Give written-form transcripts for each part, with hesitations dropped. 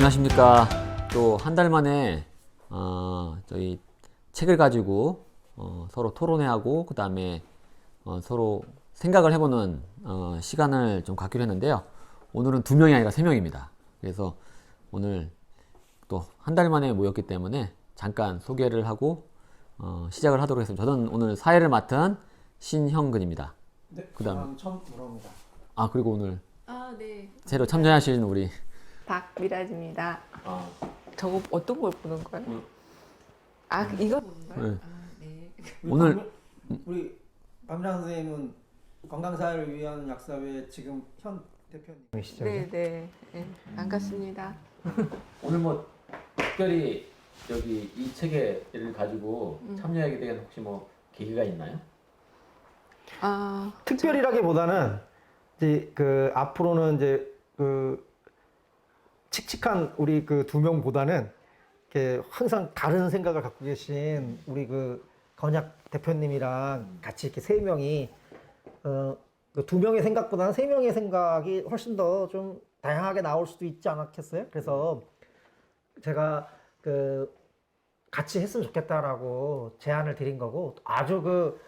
안녕하십니까. 또 한 달 만에 저희 책을 가지고 서로 토론회하고 그 다음에 서로 생각을 해보는 시간을 좀 갖기로 했는데요. 오늘은 2명이 아니라 3명입니다. 그래서 오늘 또 한 달 만에 모였기 때문에 잠깐 소개를 하고 시작을 하도록 했습니다. 저는 오늘 사회를 맡은 신형근입니다. 네, 그다음 처음 들어옵니다. 그리고 오늘 네. 새로 참여하신 우리 박미라지입니다. 저거 어떤 걸 보는 거예요? 이거 보는 거예요? 네. 네. 오늘 우리 박미라 선생님은 건강사회를 위한 약사회 지금 현 대표님이시죠? 네. 반갑습니다. 오늘 뭐 특별히 여기 이 책을 가지고 참여하게 된 혹시 뭐 계기가 있나요? 특별이라기보다는 이제 그 앞으로는 이제 그 칙칙한 우리 그 2명보다는 이렇게 항상 다른 생각을 갖고 계신 우리 그 건약 대표님이랑 같이 이렇게 3명이 그 2명의 생각보다는 3명의 생각이 훨씬 더 좀 다양하게 나올 수도 있지 않았겠어요? 그래서 제가 그 같이 했으면 좋겠다라고 제안을 드린 거고 아주 그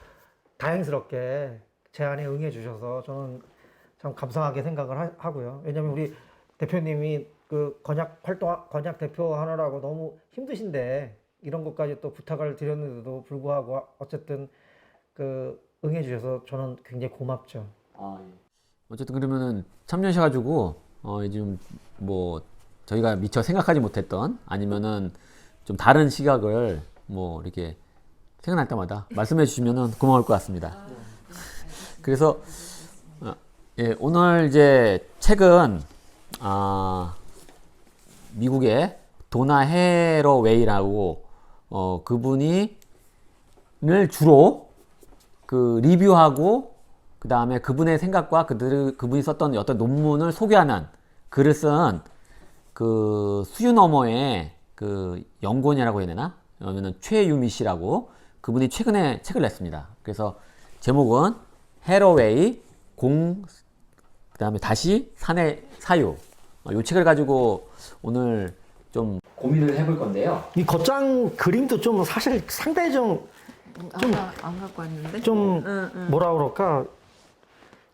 다행스럽게 제안에 응해 주셔서 저는 참 감사하게 생각을 하고요. 왜냐면 우리 대표님이 그 건약 대표 하느라고 너무 힘드신데 이런 것까지 또 부탁을 드렸는데도 불구하고 어쨌든 그 응해 주셔서 저는 굉장히 고맙죠. 예. 어쨌든 그러면은 참여하셔가지고 지금 뭐 저희가 미처 생각하지 못했던 아니면은 좀 다른 시각을 뭐 이렇게 생각날 때마다 말씀해 주시면은 고마울 것 같습니다. 그래서 예, 오늘 이제 책은 미국의 도나 해러웨이라고 그분이 를 주로 그 리뷰하고 그 다음에 그분의 생각과 그분이 썼던 어떤 논문을 소개하는 글을 쓴 그 수유 너머의 그 연구원이라고 해야 되나? 아니면 최유미 씨라고 그분이 최근에 책을 냈습니다. 그래서 제목은 해러웨이 그다음에 다시 산의 사유. 이 책을 가지고 오늘 좀 고민을 해볼 건데요. 이 겉장 그림도 좀 사실 상당히 좀 안 갖고 왔는데? 뭐라 그럴까?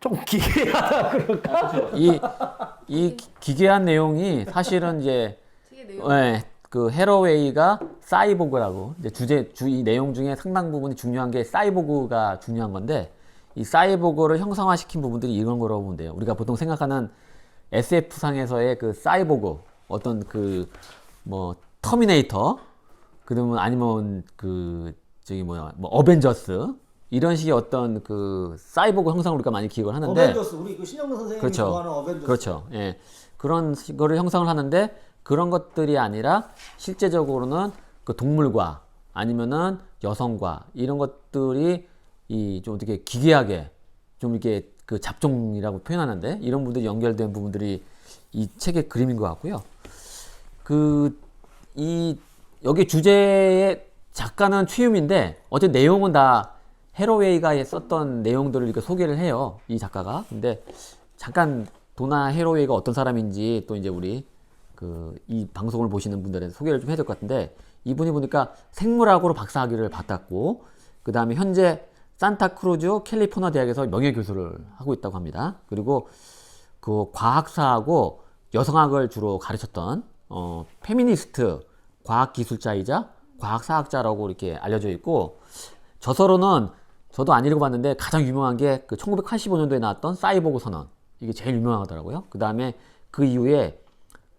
좀 기괴하다 그럴까? 이 기괴한 내용이 사실은 이제 책의 내용. 그 해러웨이가 사이보그라고 이제 이 내용 중에 상당 부분이 중요한 게 사이보그가 중요한 건데 이 사이보그를 형상화시킨 부분들이 이런 거라고 보면 돼요. 우리가 보통 생각하는 SF 상에서의 그 사이보그 어떤 그 뭐 터미네이터 그러면 아니면 그 저기 뭐야 뭐 어벤져스 이런 식의 어떤 그 사이보그 형상을 우리가 많이 기억을 하는데 어벤져스 우리 그 신영근 선생님이 그렇죠. 좋아하는 어벤져스. 그렇죠. 예. 그런 거를 형상을 하는데 그런 것들이 아니라 실제적으로는 그 동물과 아니면은 여성과 이런 것들이 이 좀 어떻게 기괴하게 좀 이렇게 그 잡종이라고 표현하는데 이런 부분들이 연결된 부분들이 이 책의 그림인 것 같고요. 여기 주제의 작가는 최유미인데 어쨌든 내용은 다 해러웨이가 썼던 내용들을 이렇게 소개를 해요. 이 작가가. 근데 잠깐 도나 해러웨이가 어떤 사람인지 또 이제 우리 이 방송을 보시는 분들은 소개를 좀 해야 될 것 같은데 이분이 보니까 생물학으로 박사학위를 받았고 그 다음에 현재 산타크루즈 캘리포니아 대학에서 명예교수를 하고 있다고 합니다. 그리고 그 과학사하고 여성학을 주로 가르쳤던 페미니스트 과학기술자이자 과학사학자라고 이렇게 알려져 있고 저서로는 저도 안 읽어봤는데 가장 유명한 게 그 1985년도에 나왔던 사이보그 선언 이게 제일 유명하더라고요. 그 다음에 그 이후에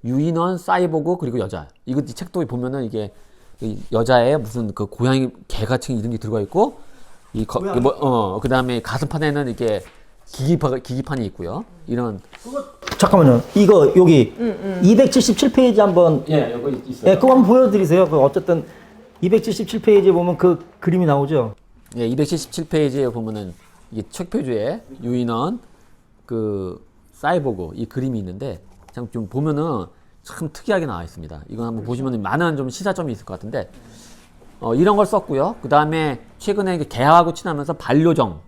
유인원, 사이보그 그리고 여자 이 책도 보면은 이게 여자의 무슨 그 고양이 개 같은 이런 게 들어가 있고 그 다음에 가슴판에는 이렇게 기기판이 있고요. 이런 잠깐만요. 이거 여기 277페이지 한번 여기 있어요. 그거 한번 보여드리세요. 그 어쨌든 277페이지에 보면 그 그림이 나오죠. 277페이지에 보면은 이게 책 표지에 유인원 그 사이보그 이 그림이 있는데 참 좀 보면은 참 특이하게 나와 있습니다. 이거 한번 보시면 많은 좀 시사점이 있을 것 같은데 이런 걸 썼고요. 그 다음에 최근에 개하고 친하면서 반려정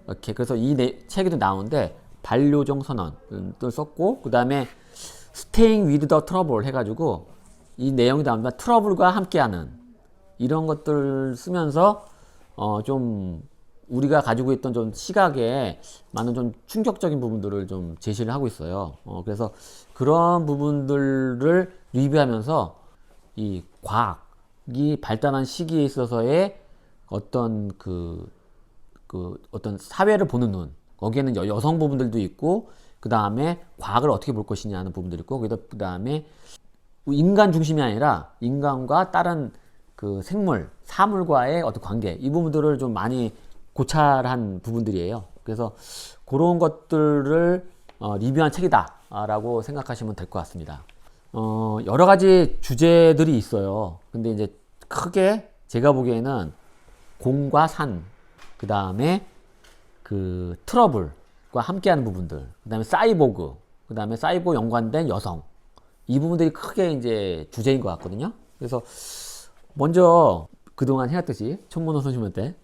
이렇게 그래서 이 책에도 나오는데 반려정 선언을 썼고 그 다음에 staying with the trouble 해가지고 이 내용이 나옵니다. 트러블과 함께하는 이런 것들 쓰면서 좀 우리가 가지고 있던 좀 시각에 많은 좀 충격적인 부분들을 좀 제시를 하고 있어요. 그래서 그런 부분들을 리뷰하면서 이 과학이 발달한 시기에 있어서의 어떤 어떤 사회를 보는 눈, 거기에는 여성 부분들도 있고, 그 다음에 과학을 어떻게 볼 것이냐 하는 부분들이 있고, 그 다음에 인간 중심이 아니라 인간과 다른 그 생물, 사물과의 어떤 관계, 이 부분들을 좀 많이 고찰한 부분들이에요. 그래서 그런 것들을 리뷰한 책이다라고 생각하시면 될 것 같습니다. 여러 가지 주제들이 있어요. 근데 이제 크게 제가 보기에는 공과 산, 그 다음에 그 트러블과 함께하는 부분들, 그 다음에 사이보그, 그 다음에 사이보 연관된 여성, 이 부분들이 크게 이제 주제인 것 같거든요. 그래서 먼저 그동안 해왔듯이 천문호 선생님 때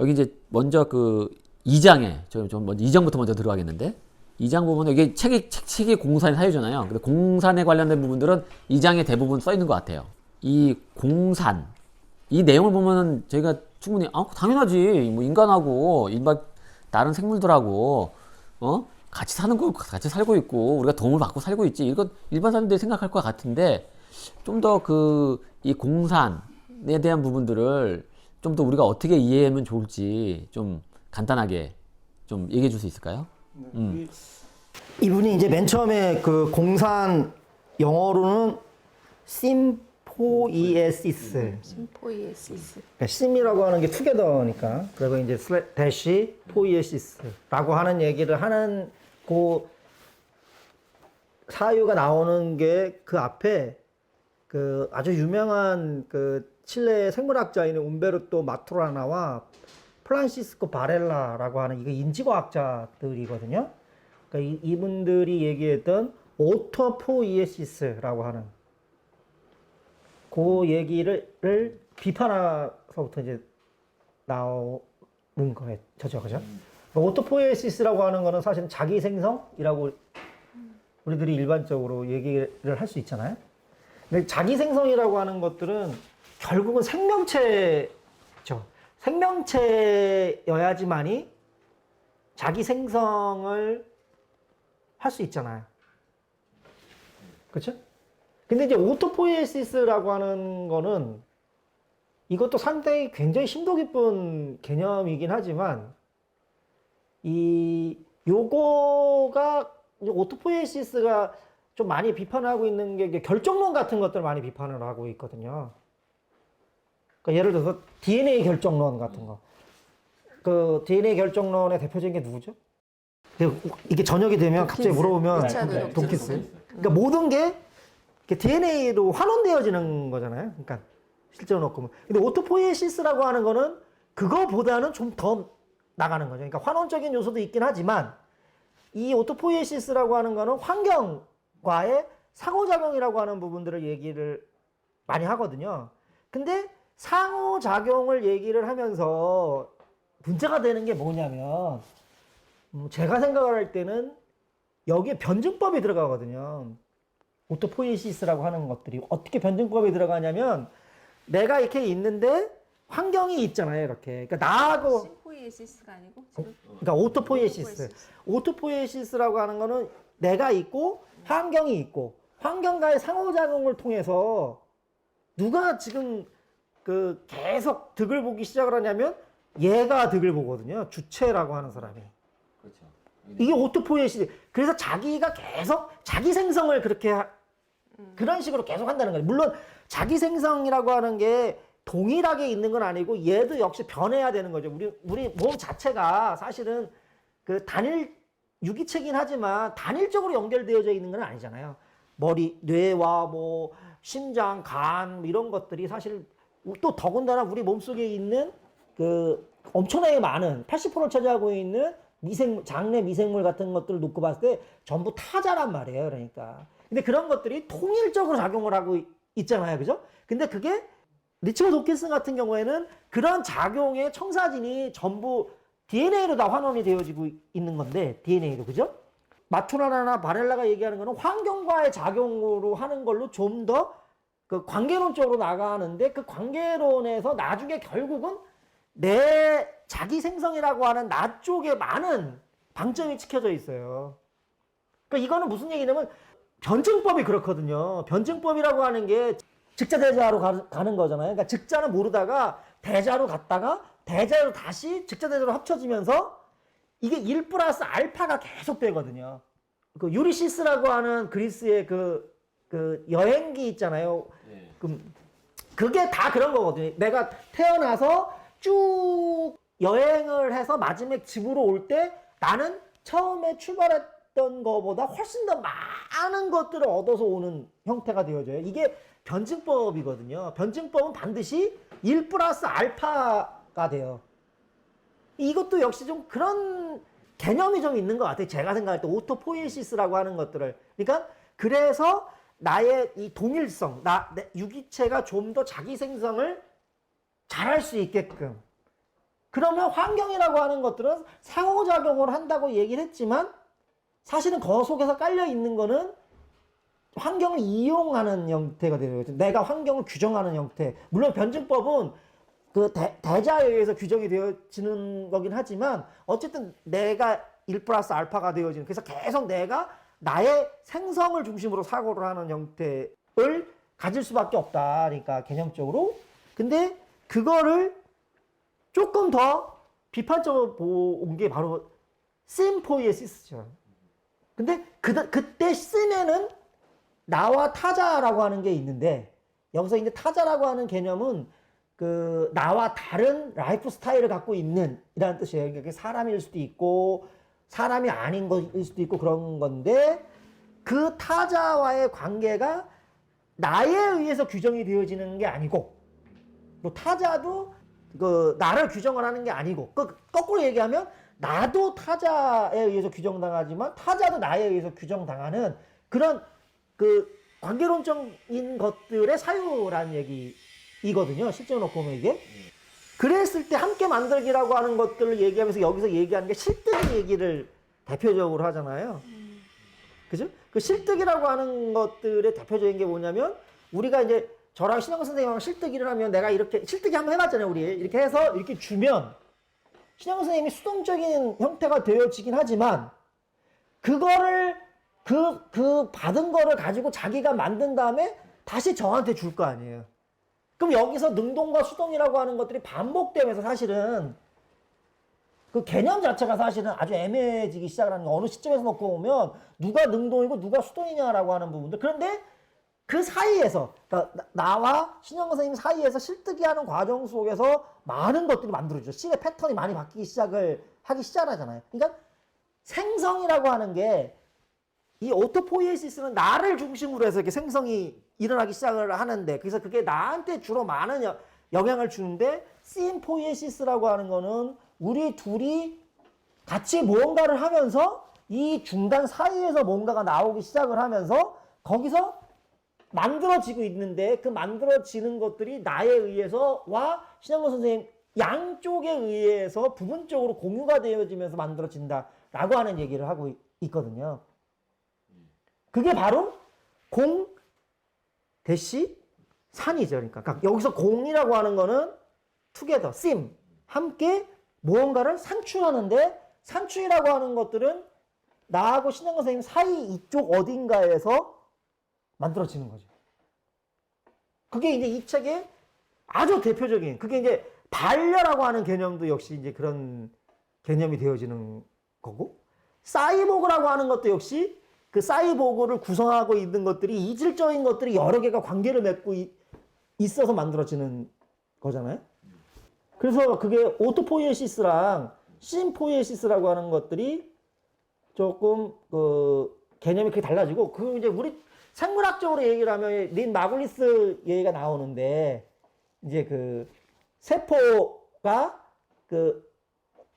여기 이제 먼저 그 2장에 좀 먼저 2장부터 먼저 들어가겠는데, 2장 부분은 이게 책이 공산의 사유잖아요. 근데 공산에 관련된 부분들은 2장에 대부분 써 있는 것 같아요. 이 공산, 이 내용을 보면은 저희가 충분히 당연하지, 뭐 인간하고 일반 다른 생물들하고 같이 사는 거 같이 살고 있고 우리가 도움을 받고 살고 있지, 이거 일반 사람들이 생각할 것 같은데, 좀 더 이 공산에 대한 부분들을 좀 더 우리가 어떻게 이해하면 좋을지 좀 간단하게 좀 얘기해 줄 수 있을까요? 이분이 이제 맨 처음에 그 공산 영어로는 심포이에시스, 심포이에시스. 심이라고 하는 게 투게더니까, 그리고 이제 대시 포이에시스라고 하는 얘기를 하는 그 사유가 나오는 게 그 앞에 그 아주 유명한 그 칠레 생물학자인 움베르토 마투라나와 프란시스코 바렐라라고 하는 이거 인지과학자들이거든요. 그러니까 이분들이 얘기했던 오토포이에시스라고 하는 그 얘기를 비판하서부터 이제 나오는 거예요. 그죠? 오토포이에시스라고 하는 거는 사실은 자기 생성이라고 우리들이 일반적으로 얘기를 할 수 있잖아요. 근데 자기 생성이라고 하는 것들은 결국은 생명체죠. 생명체여야지만이 자기 생성을 할 수 있잖아요. 그렇죠? 근데 이제 오토포이에시스라고 하는 거는 이것도 상당히 굉장히 심도 깊은 개념이긴 하지만, 요거가 오토포이에시스가 좀 많이 비판하고 있는 게 결정론 같은 것들 많이 비판을 하고 있거든요. 그러니까 예를 들어서 DNA 결정론 같은 거. 그 DNA 결정론의 대표적인 게 누구죠? 이게 저녁이 되면 갑자기 물어보면 도키스. 그러니까 모든 게 DNA로 환원되어지는 거잖아요. 그러니까 실제로 놓고 보면. 근데 오토포이에시스라고 하는 거는 그거보다는 좀 더 나가는 거죠. 그러니까 환원적인 요소도 있긴 하지만, 이 오토포이에시스라고 하는 거는 환경과의 상호작용이라고 하는 부분들을 얘기를 많이 하거든요. 근데 상호작용을 얘기를 하면서 문제가 되는 게 뭐냐면, 제가 생각을 할 때는 여기에 변증법이 들어가거든요. 오토포이에시스라고 하는 것들이 어떻게 변증법이 들어가냐면, 내가 이렇게 있는데 환경이 있잖아요, 이렇게. 그러니까 나하고 심포이에시스가 아니고 그러니까 오토포이에시스. 오토포이에시스라고 하는 거는 내가 있고 환경이 있고, 환경과의 상호작용을 통해서 누가 지금 그 계속 득을 보기 시작을 하냐면 얘가 득을 보거든요. 주체라고 하는 사람이. 그렇죠. 이게 오토포이에시스. 그래서 자기가 계속 자기 생성을 그렇게 그런 식으로 계속 한다는 거예요. 물론 자기 생성이라고 하는 게 동일하게 있는 건 아니고, 얘도 역시 변해야 되는 거죠. 우리 몸 자체가 사실은 그 단일 유기체긴 하지만 단일적으로 연결되어져 있는 건 아니잖아요. 머리, 뇌와 뭐 심장, 간 이런 것들이 사실 또 더군다나 우리 몸속에 있는 그 엄청나게 많은 80%를 차지하고 있는 장내 미생물 같은 것들을 놓고 봤을 때 전부 타자란 말이에요. 그러니까. 근데 그런 것들이 통일적으로 작용을 하고 있잖아요. 그죠? 근데 그게 리처드 도킨슨 같은 경우에는 그런 작용의 청사진이 전부 DNA로 다 환원이 되어지고 있는 건데, DNA로. 그죠? 마투나라나 바렐라가 얘기하는 거는 환경과의 작용으로 하는 걸로 좀 더 그 관계론적으로 나가는데 그 관계론에서 나중에 결국은 내 자기 생성이라고 하는 나 쪽에 많은 방점이 찍혀져 있어요. 그러니까 이거는 무슨 얘기냐면 변증법이 그렇거든요. 변증법이라고 하는 게 직자대자로 가는 거잖아요. 그러니까 직자는 모르다가 대자로 갔다가 대자로 다시 직자대자로 합쳐지면서 이게 1 플러스 알파가 계속 되거든요. 그 유리시스라고 하는 그리스의 그 여행기 있잖아요. 네. 그게 다 그런 거거든요. 내가 태어나서 쭉 여행을 해서 마지막에 집으로 올 때 나는 처음에 출발했던 거보다 훨씬 더 많은 것들을 얻어서 오는 형태가 되어져요. 이게 변증법이거든요. 변증법은 반드시 1 플러스 알파가 돼요. 이것도 역시 좀 그런 개념이 좀 있는 것 같아요. 제가 생각할 때 오토포이시스라고 하는 것들을. 그러니까 그래서 나의 이 동일성, 내 유기체가 좀 더 자기 생성을 잘할 수 있게끔. 그러면 환경이라고 하는 것들은 상호작용을 한다고 얘기를 했지만 사실은 그 속에서 깔려 있는 거는 환경을 이용하는 형태가 되는 거죠. 내가 환경을 규정하는 형태. 물론 변증법은 그 대자에 의해서 규정이 되어지는 거긴 하지만 어쨌든 내가 1 플러스 알파가 되어지는, 그래서 계속 내가 나의 생성을 중심으로 사고를 하는 형태를 가질 수밖에 없다. 그러니까 개념적으로. 근데 그거를 조금 더 비판적으로 본 게 바로 심포이에시스죠. 근데 그때 심에는 나와 타자라고 하는 게 있는데, 여기서 이제 타자라고 하는 개념은 그 나와 다른 라이프 스타일을 갖고 있는 이라는 뜻이에요. 그러니까 사람일 수도 있고 사람이 아닌 것일 수도 있고 그런 건데, 그 타자와의 관계가 나에 의해서 규정이 되어지는 게 아니고, 또 타자도 그 나를 규정을 하는 게 아니고, 거꾸로 얘기하면 나도 타자에 의해서 규정당하지만 타자도 나에 의해서 규정당하는 그런 그 관계론적인 것들의 사유라는 얘기이거든요. 실제로 놓고 보면 이게. 그랬을 때 함께 만들기라고 하는 것들을 얘기하면서 여기서 얘기하는 게 실득 얘기를 대표적으로 하잖아요. 그죠? 그 실득이라고 하는 것들의 대표적인 게 뭐냐면, 우리가 이제 저랑 신영 선생님하고 실뜨기를 하면, 내가 이렇게 실뜨기 한번 해봤잖아요. 우리 이렇게 해서 이렇게 주면 신영 선생님이 수동적인 형태가 되어지긴 하지만 그거를 그 받은 거를 가지고 자기가 만든 다음에 다시 저한테 줄 거 아니에요. 그럼 여기서 능동과 수동이라고 하는 것들이 반복되면서 사실은 그 개념 자체가 사실은 아주 애매해지기 시작하는 거. 어느 시점에서 놓고 보면 누가 능동이고 누가 수동이냐라고 하는 부분들. 그런데 그 사이에서, 그러니까 나와 신영 선생님 사이에서 실뜨기 하는 과정 속에서 많은 것들이 만들어지죠. 실의 패턴이 많이 바뀌기 하기 시작하잖아요. 그러니까 생성이라고 하는 게, 이 오토포이에시스는 나를 중심으로 해서 이렇게 생성이 일어나기 시작을 하는데, 그래서 그게 나한테 주로 많은 영향을 주는데, 심포이에시스라고 하는 거는 우리 둘이 같이 무언가를 하면서 이 중단 사이에서 뭔가가 나오기 시작을 하면서 거기서 만들어지고 있는데, 그 만들어지는 것들이 나에 의해서와 신영건 선생님 양쪽에 의해서 부분적으로 공유가 되어지면서 만들어진다라고 하는 얘기를 하고 있거든요. 그게 바로 공 대시 산이죠. 그러니까 여기서 공이라고 하는 거는 together, sim, 함께 무언가를 산출하는데, 산출이라고 하는 것들은 나하고 신영건 선생님 사이 이쪽 어딘가에서 만들어지는 거죠. 그게 이제 이 책의 아주 대표적인, 그게 이제 반려라고 하는 개념도 역시 이제 그런 개념이 되어지는 거고, 사이보그라고 하는 것도 역시 그 사이보그를 구성하고 있는 것들이, 이질적인 것들이 여러 개가 관계를 맺고 있어서 만들어지는 거잖아요. 그래서 그게 오토포이에시스랑 심포이에시스라고 하는 것들이 조금 그 개념이 그렇게 달라지고, 그 이제 우리 생물학적으로 얘기를 하면 린 마글리스 얘기가 나오는데, 이제 그 세포가 그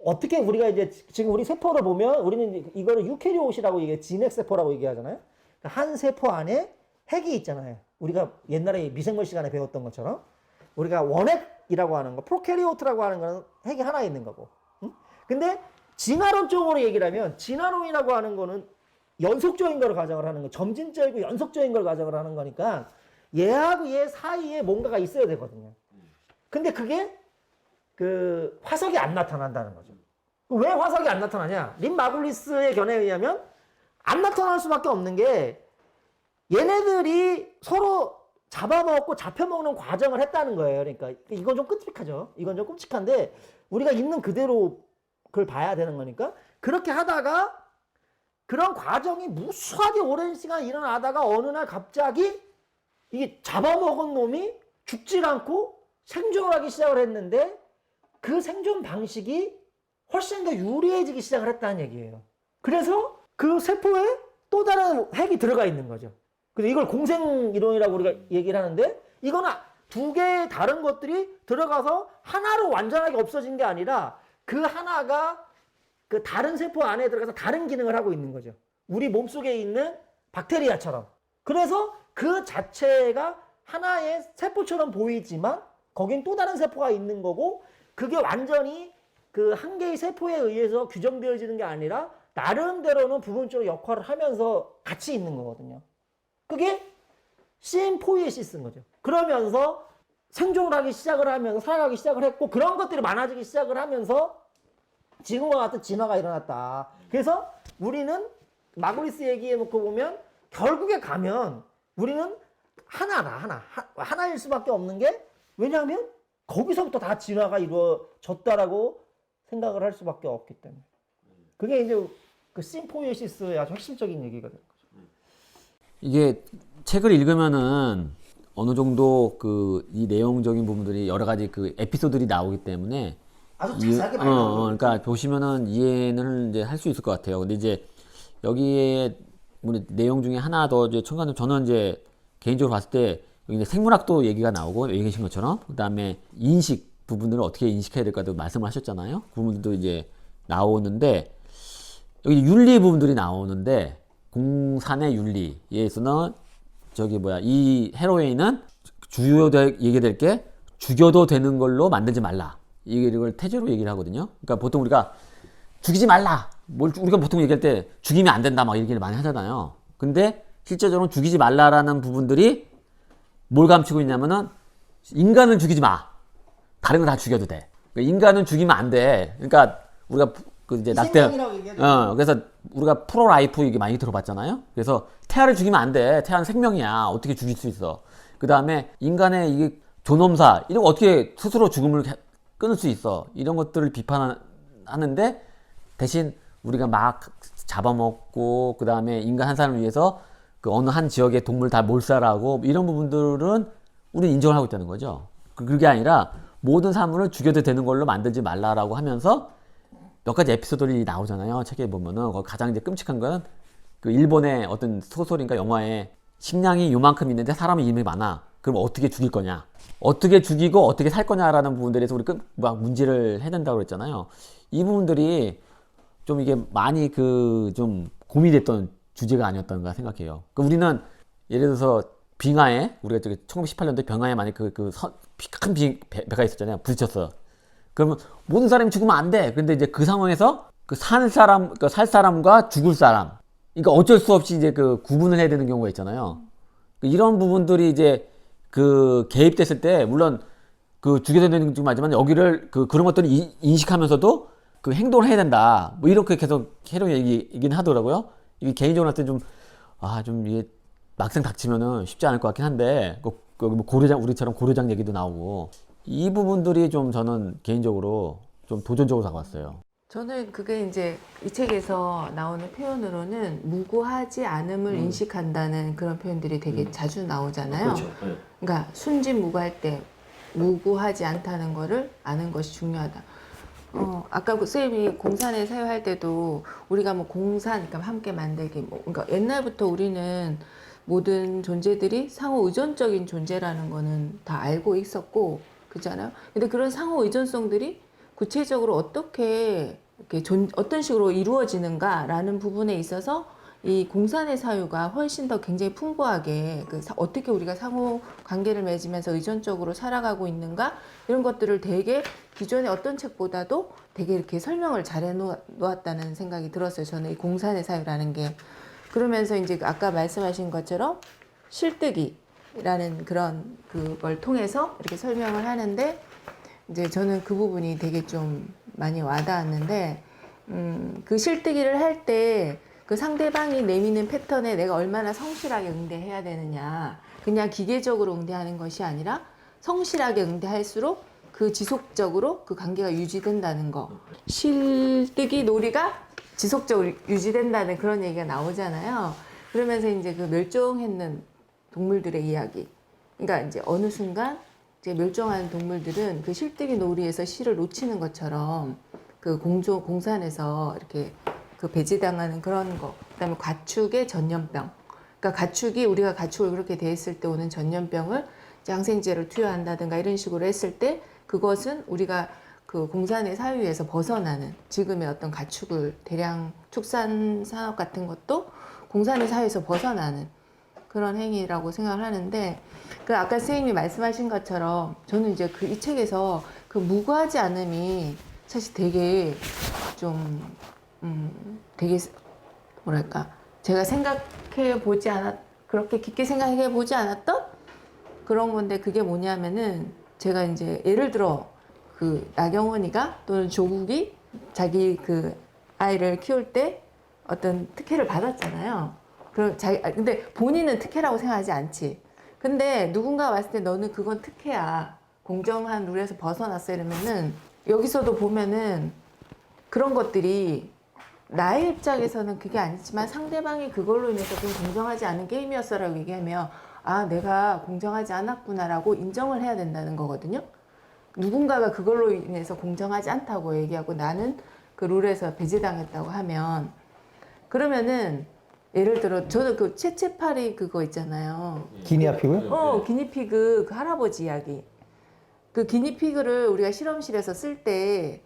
어떻게 우리가 이제 지금 우리 세포를 보면 우리는 이거를 유캐리옷이라고 얘기해, 진핵세포라고 얘기하잖아요. 한 세포 안에 핵이 있잖아요. 우리가 옛날에 미생물 시간에 배웠던 것처럼 우리가 원핵이라고 하는 거, 프로캐리오트라고 하는 거는 핵이 하나 있는 거고. 응? 근데 진화론적으로 얘기를 하면 진화론이라고 하는 거는 연속적인 걸 가정을 하는 거, 점진적이고 연속적인 걸 가정을 하는 거니까 얘하고 얘 사이에 뭔가가 있어야 되거든요. 근데 그게 그 화석이 안 나타난다는 거죠. 왜 화석이 안 나타나냐? 린 마굴리스의 견해에 의하면 안 나타날 수밖에 없는 게 얘네들이 서로 잡아먹고 잡혀먹는 과정을 했다는 거예요. 그러니까 이건 좀 끔찍하죠. 이건 좀 끔찍한데 우리가 있는 그대로 그걸 봐야 되는 거니까 그렇게 하다가 그런 과정이 무수하게 오랜 시간 일어나다가 어느 날 갑자기 이게 잡아먹은 놈이 죽질 않고 생존을 하기 시작을 했는데 그 생존 방식이 훨씬 더 유리해지기 시작을 했다는 얘기예요. 그래서 그 세포에 또 다른 핵이 들어가 있는 거죠. 그래서 이걸 공생 이론이라고 우리가 얘기를 하는데 이거는 두 개의 다른 것들이 들어가서 하나로 완전하게 없어진 게 아니라 그 하나가 그 다른 세포 안에 들어가서 다른 기능을 하고 있는 거죠. 우리 몸속에 있는 박테리아처럼. 그래서 그 자체가 하나의 세포처럼 보이지만 거긴 또 다른 세포가 있는 거고 그게 완전히 그 한 개의 세포에 의해서 규정되어지는 게 아니라 나름대로는 부분적으로 역할을 하면서 같이 있는 거거든요. 그게 심포이에시스인 거죠. 그러면서 생존을 하기 시작을 하면서 살아가기 시작을 했고 그런 것들이 많아지기 시작을 하면서 지금과 같은 진화가 일어났다. 그래서 우리는 마글리스 얘기해 놓고 보면 결국에 가면 우리는 하나일 수밖에 없는 게 왜냐하면 거기서부터 다 진화가 이루어졌다라고 생각을 할 수밖에 없기 때문에 그게 이제 그 심포이에시스의 아주 핵심적인 얘기가 되는 거죠. 이게 책을 읽으면은 어느 정도 그 이 내용적인 부분들이 여러 가지 그 에피소드들이 나오기 때문에 아주 자세하게 많이 나오죠. 그러니까 보시면은 이해는 이제 할 수 있을 것 같아요. 근데 이제 여기에 우리 내용 중에 하나 더 이제 첨가는 저는 이제 개인적으로 봤을 때 여기 이제 생물학도 얘기가 나오고 얘기하신 것처럼 그다음에 인식 부분들을 어떻게 인식해야 될까도 말씀을 하셨잖아요. 그 부분들도 이제 나오는데 여기 윤리 부분들이 나오는데 공산의 윤리에서는 저기 이 헤로웨이는 주요 얘기될 게 죽여도 되는 걸로 만들지 말라. 이걸 태제로 얘기를 하거든요. 그러니까 보통 우리가 죽이지 말라. 우리가 보통 얘기할 때 죽이면 안 된다 막 얘기를 많이 하잖아요. 근데 실제적으로 죽이지 말라라는 부분들이 뭘 감추고 있냐면은 인간을 죽이지 마. 다른 거 다 죽여도 돼. 그러니까 인간은 죽이면 안 돼. 그러니까 우리가 그 이제 그래서 우리가 프로라이프 이게 많이 들어봤잖아요. 그래서 태아를 죽이면 안 돼. 태아는 생명이야. 어떻게 죽일 수 있어? 그 다음에 인간의 이게 존엄사 이런 거 어떻게 스스로 죽음을 끊을 수 있어? 이런 것들을 비판하는데 대신 우리가 막 잡아먹고 그 다음에 인간 한 사람을 위해서 그 어느 한 지역의 동물 다 몰살하고 이런 부분들은 우리는 인정을 하고 있다는 거죠. 그게 아니라 모든 사물을 죽여도 되는 걸로 만들지 말라라고 하면서 몇 가지 에피소드들이 나오잖아요. 책에 보면은 가장 이제 끔찍한 거는 그 일본의 어떤 소설인가 영화에 식량이 요만큼 있는데 사람이 이미 많아. 그럼 어떻게 죽일 거냐? 어떻게 죽이고 어떻게 살 거냐라는 부분들에서 우리 막 문제를 해야 된다고 그랬잖아요. 이 부분들이 좀 이게 많이 그 좀 고민됐던 주제가 아니었던가 생각해요. 그러니까 우리는 예를 들어서 빙하에 우리가 저기 1918년도에 빙하에 만약 큰 배가 있었잖아요. 부딪혔어. 그러면 모든 사람이 죽으면 안 돼. 근데 이제 그 상황에서 그 살 사람과 죽을 사람. 그러니까 어쩔 수 없이 이제 그 구분을 해야 되는 경우가 있잖아요. 이런 부분들이 이제 그 개입됐을 때 물론 그 죽여야 되는 좀 맞지만 여기를 그런 것들을 인식하면서도 그 행동을 해야 된다. 뭐 이렇게 계속 해로 얘기는 하더라고요. 이게 개인적으로 할 때 좀 이게 막상 닥치면은 쉽지 않을 것 같긴 한데 뭐 우리처럼 고려장 얘기도 나오고 이 부분들이 좀 저는 개인적으로 좀 도전적으로 다가왔어요. 저는 그게 이제 이 책에서 나오는 표현으로는 무고하지 않음을 인식한다는 그런 표현들이 되게 자주 나오잖아요. 그렇죠. 네. 그러니까 순진무구할 때 무고하지 않다는 거를 아는 것이 중요하다. 아까 그 선생님이 공산에 사유할 때도 우리가 뭐 공산, 그러니까 함께 만들기, 그러니까 옛날부터 우리는 모든 존재들이 상호 의존적인 존재라는 거는 다 알고 있었고, 그렇잖아요. 근데 그런 상호 의존성들이 구체적으로 어떻게 이렇게 어떤 식으로 이루어지는가라는 부분에 있어서 이 공산의 사유가 훨씬 더 굉장히 풍부하게 어떻게 우리가 상호 관계를 맺으면서 의존적으로 살아가고 있는가 이런 것들을 되게 기존의 어떤 책보다도 되게 이렇게 설명을 잘 해놓았다는 생각이 들었어요. 저는 이 공산의 사유라는 게 그러면서 이제 아까 말씀하신 것처럼 실뜨기라는 그런 그걸 통해서 이렇게 설명을 하는데 이제 저는 그 부분이 되게 좀 많이 와닿았는데 그 실뜨기를 할 때 그 상대방이 내미는 패턴에 내가 얼마나 성실하게 응대해야 되느냐. 그냥 기계적으로 응대하는 것이 아니라 성실하게 응대할수록 그 지속적으로 그 관계가 유지된다는 거. 실뜨기 놀이가 지속적으로 유지된다는 그런 얘기가 나오잖아요. 그러면서 이제 그 멸종했는 동물들의 이야기. 그러니까 이제 어느 순간 이제 멸종하는 동물들은 그 실뜨기 놀이에서 실을 놓치는 것처럼 그 공산에서 이렇게 그 배제당하는 그런 거. 그다음에 가축의 전염병. 그러니까 가축이 우리가 가축을 그렇게 대했을 때 오는 전염병을 이제 항생제를 투여한다든가 이런 식으로 했을 때 그것은 우리가 그 공산의 사유에서 벗어나는 지금의 어떤 가축을 대량 축산 산업 같은 것도 공산의 사유에서 벗어나는 그런 행위라고 생각을 하는데 그 아까 선생님이 말씀하신 것처럼 저는 이제 그 이 책에서 그 무고하지 않음이 사실 되게 좀 되게 뭐랄까 제가 생각해 보지 그렇게 깊게 생각해 보지 않았던 그런 건데 그게 뭐냐면은 제가 이제 예를 들어 그 나경원이가 또는 조국이 자기 그 아이를 키울 때 어떤 특혜를 받았잖아요. 근데 본인은 특혜라고 생각하지 않지. 근데 누군가 왔을 때 너는 그건 특혜야. 공정한 룰에서 벗어났어 이러면은 여기서도 보면은 그런 것들이 나의 입장에서는 그게 아니지만 상대방이 그걸로 인해서 좀 공정하지 않은 게임이었어라고 얘기하면 아 내가 공정하지 않았구나라고 인정을 해야 된다는 거거든요. 누군가가 그걸로 인해서 공정하지 않다고 얘기하고 나는 그 룰에서 배제당했다고 하면 그러면은 예를 들어 저는 그 채채파리 그거 있잖아요. 기니아피고요? 기니피그 그 할아버지 이야기. 그 기니피그를 우리가 실험실에서 쓸 때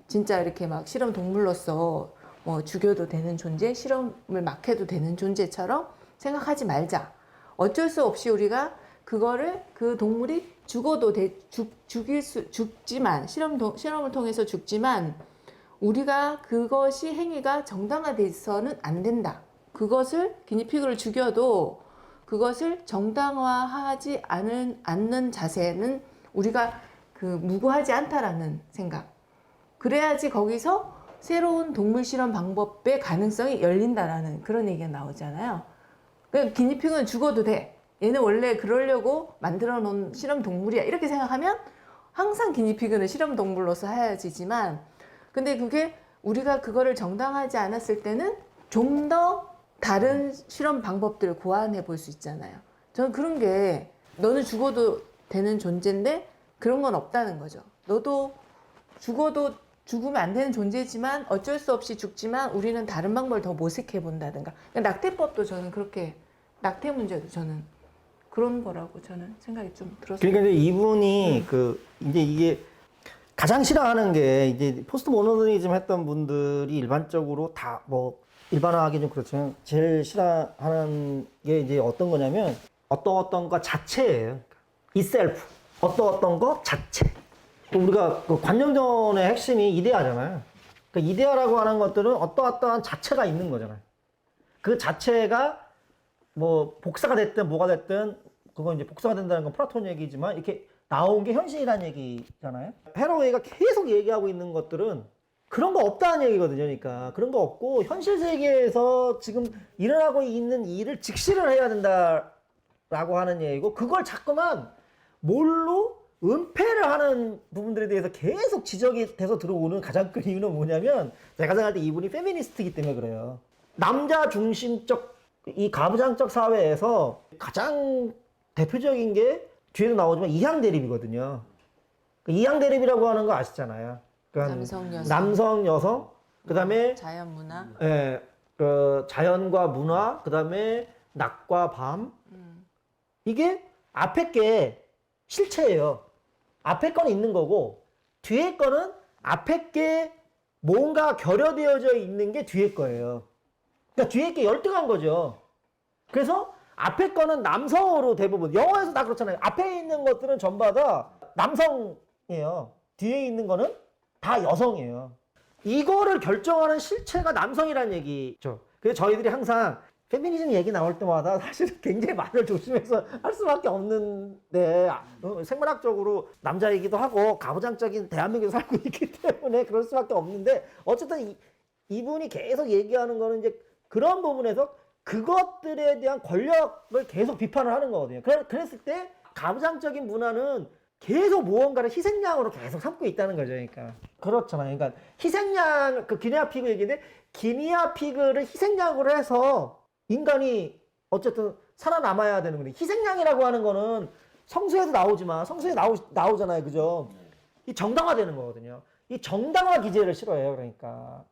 진짜 이렇게 막 실험 동물로서 뭐 죽여도 되는 존재, 실험을 막 해도 되는 존재처럼 생각하지 말자. 어쩔 수 없이 우리가 그거를 그 동물이 죽어도 죽지만 실험을 통해서 죽지만 우리가 그것이 행위가 정당화돼서는 안 된다. 그것을 기니피그를 죽여도 그것을 정당화하지 않는 자세는 우리가 그 무고하지 않다라는 생각. 그래야지 거기서 새로운 동물 실험 방법의 가능성이 열린다라는 그런 얘기가 나오잖아요. 그러니까 기니피그는 죽어도 돼. 얘는 원래 그러려고 만들어 놓은 실험 동물이야. 이렇게 생각하면 항상 기니피그는 실험 동물로서 해야지지만 근데 그게 우리가 그거를 정당하지 않았을 때는 좀 더 다른 실험 방법들을 고안해 볼 수 있잖아요. 저는 그런 게 너는 죽어도 되는 존재인데 그런 건 없다는 거죠. 너도 죽으면 안 되는 존재지만 어쩔 수 없이 죽지만 우리는 다른 방법을 더 모색해 본다든가. 그러니까 낙태법도 저는 그렇게 낙태 문제도 저는 그런 거라고 저는 생각이 좀 들었어요. 그러니까 이제 이분이 이제 이게 가장 싫어하는 게 이제 포스트 모더니즘 했던 분들이 일반적으로 다 뭐 일반화하기 좀 그렇지만 제일 싫어하는 게 이제 어떤 거냐면 어떤 거 자체예요. itself. 어떤 거 자체. 우리가 그 관념전의 핵심이 이데아잖아요. 그러니까 이데아라고 하는 것들은 어떠한 자체가 있는 거잖아요. 그 자체가 뭐 복사가 됐든 뭐가 됐든 그건 이제 복사가 된다는 건 플라톤 얘기지만 이렇게 나온 게 현실이라는 얘기잖아요. 헤러웨이가 계속 얘기하고 있는 것들은 그런 거 없다는 얘기거든요. 그러니까 그런 거 없고 현실 세계에서 지금 일어나고 있는 일을 직시를 해야 된다라고 하는 얘기고 그걸 자꾸만 뭘로 은폐를 하는 부분들에 대해서 계속 지적이 돼서 들어오는 가장 큰 이유는 뭐냐면 제가 생각할 때 이분이 페미니스트이기 때문에 그래요. 남자 중심적 이 가부장적 사회에서 가장 대표적인 게 뒤에도 나오지만 이향 대립이거든요. 그 이향 대립이라고 하는 거 아시잖아요. 그러니까 남성 여성 그다음에 자연 문화. 예, 그 자연과 문화 그다음에 낮과 밤 이게 앞에 게 실체예요. 앞에 거는 있는 거고 뒤에 거는 앞에 게 뭔가 결여되어져 있는 게 뒤에 거예요. 그러니까 뒤에 게 열등한 거죠. 그래서 앞에 거는 남성으로 대부분 영어에서 다 그렇잖아요. 앞에 있는 것들은 전부 다 남성이에요. 뒤에 있는 거는 다 여성이에요. 이거를 결정하는 실체가 남성이라는 얘기죠. 그래서 저희들이 항상 페미니즘 얘기 나올 때마다 사실은 굉장히 말을 조심해서 할 수밖에 없는데 생물학적으로 남자이기도 하고 가부장적인 대한민국에 살고 있기 때문에 그럴 수밖에 없는데 어쨌든 이분이 계속 얘기하는 거는 이제 그런 부분에서 그것들에 대한 권력을 계속 비판을 하는 거거든요. 그랬을 때 가부장적인 문화는 계속 무언가를 희생양으로 계속 삼고 있다는 거죠. 그러니까 그렇잖아요. 그러니까 희생양 그 기니아 피그 얘기인데 기니아 피그를 희생양으로 해서 인간이 어쨌든 살아남아야 되는 건데 희생양이라고 하는 거는 성서에도 나오지만 성서에 나오잖아요. 그죠? 이 정당화되는 거거든요. 이 정당화 기제를 싫어해요. 그러니까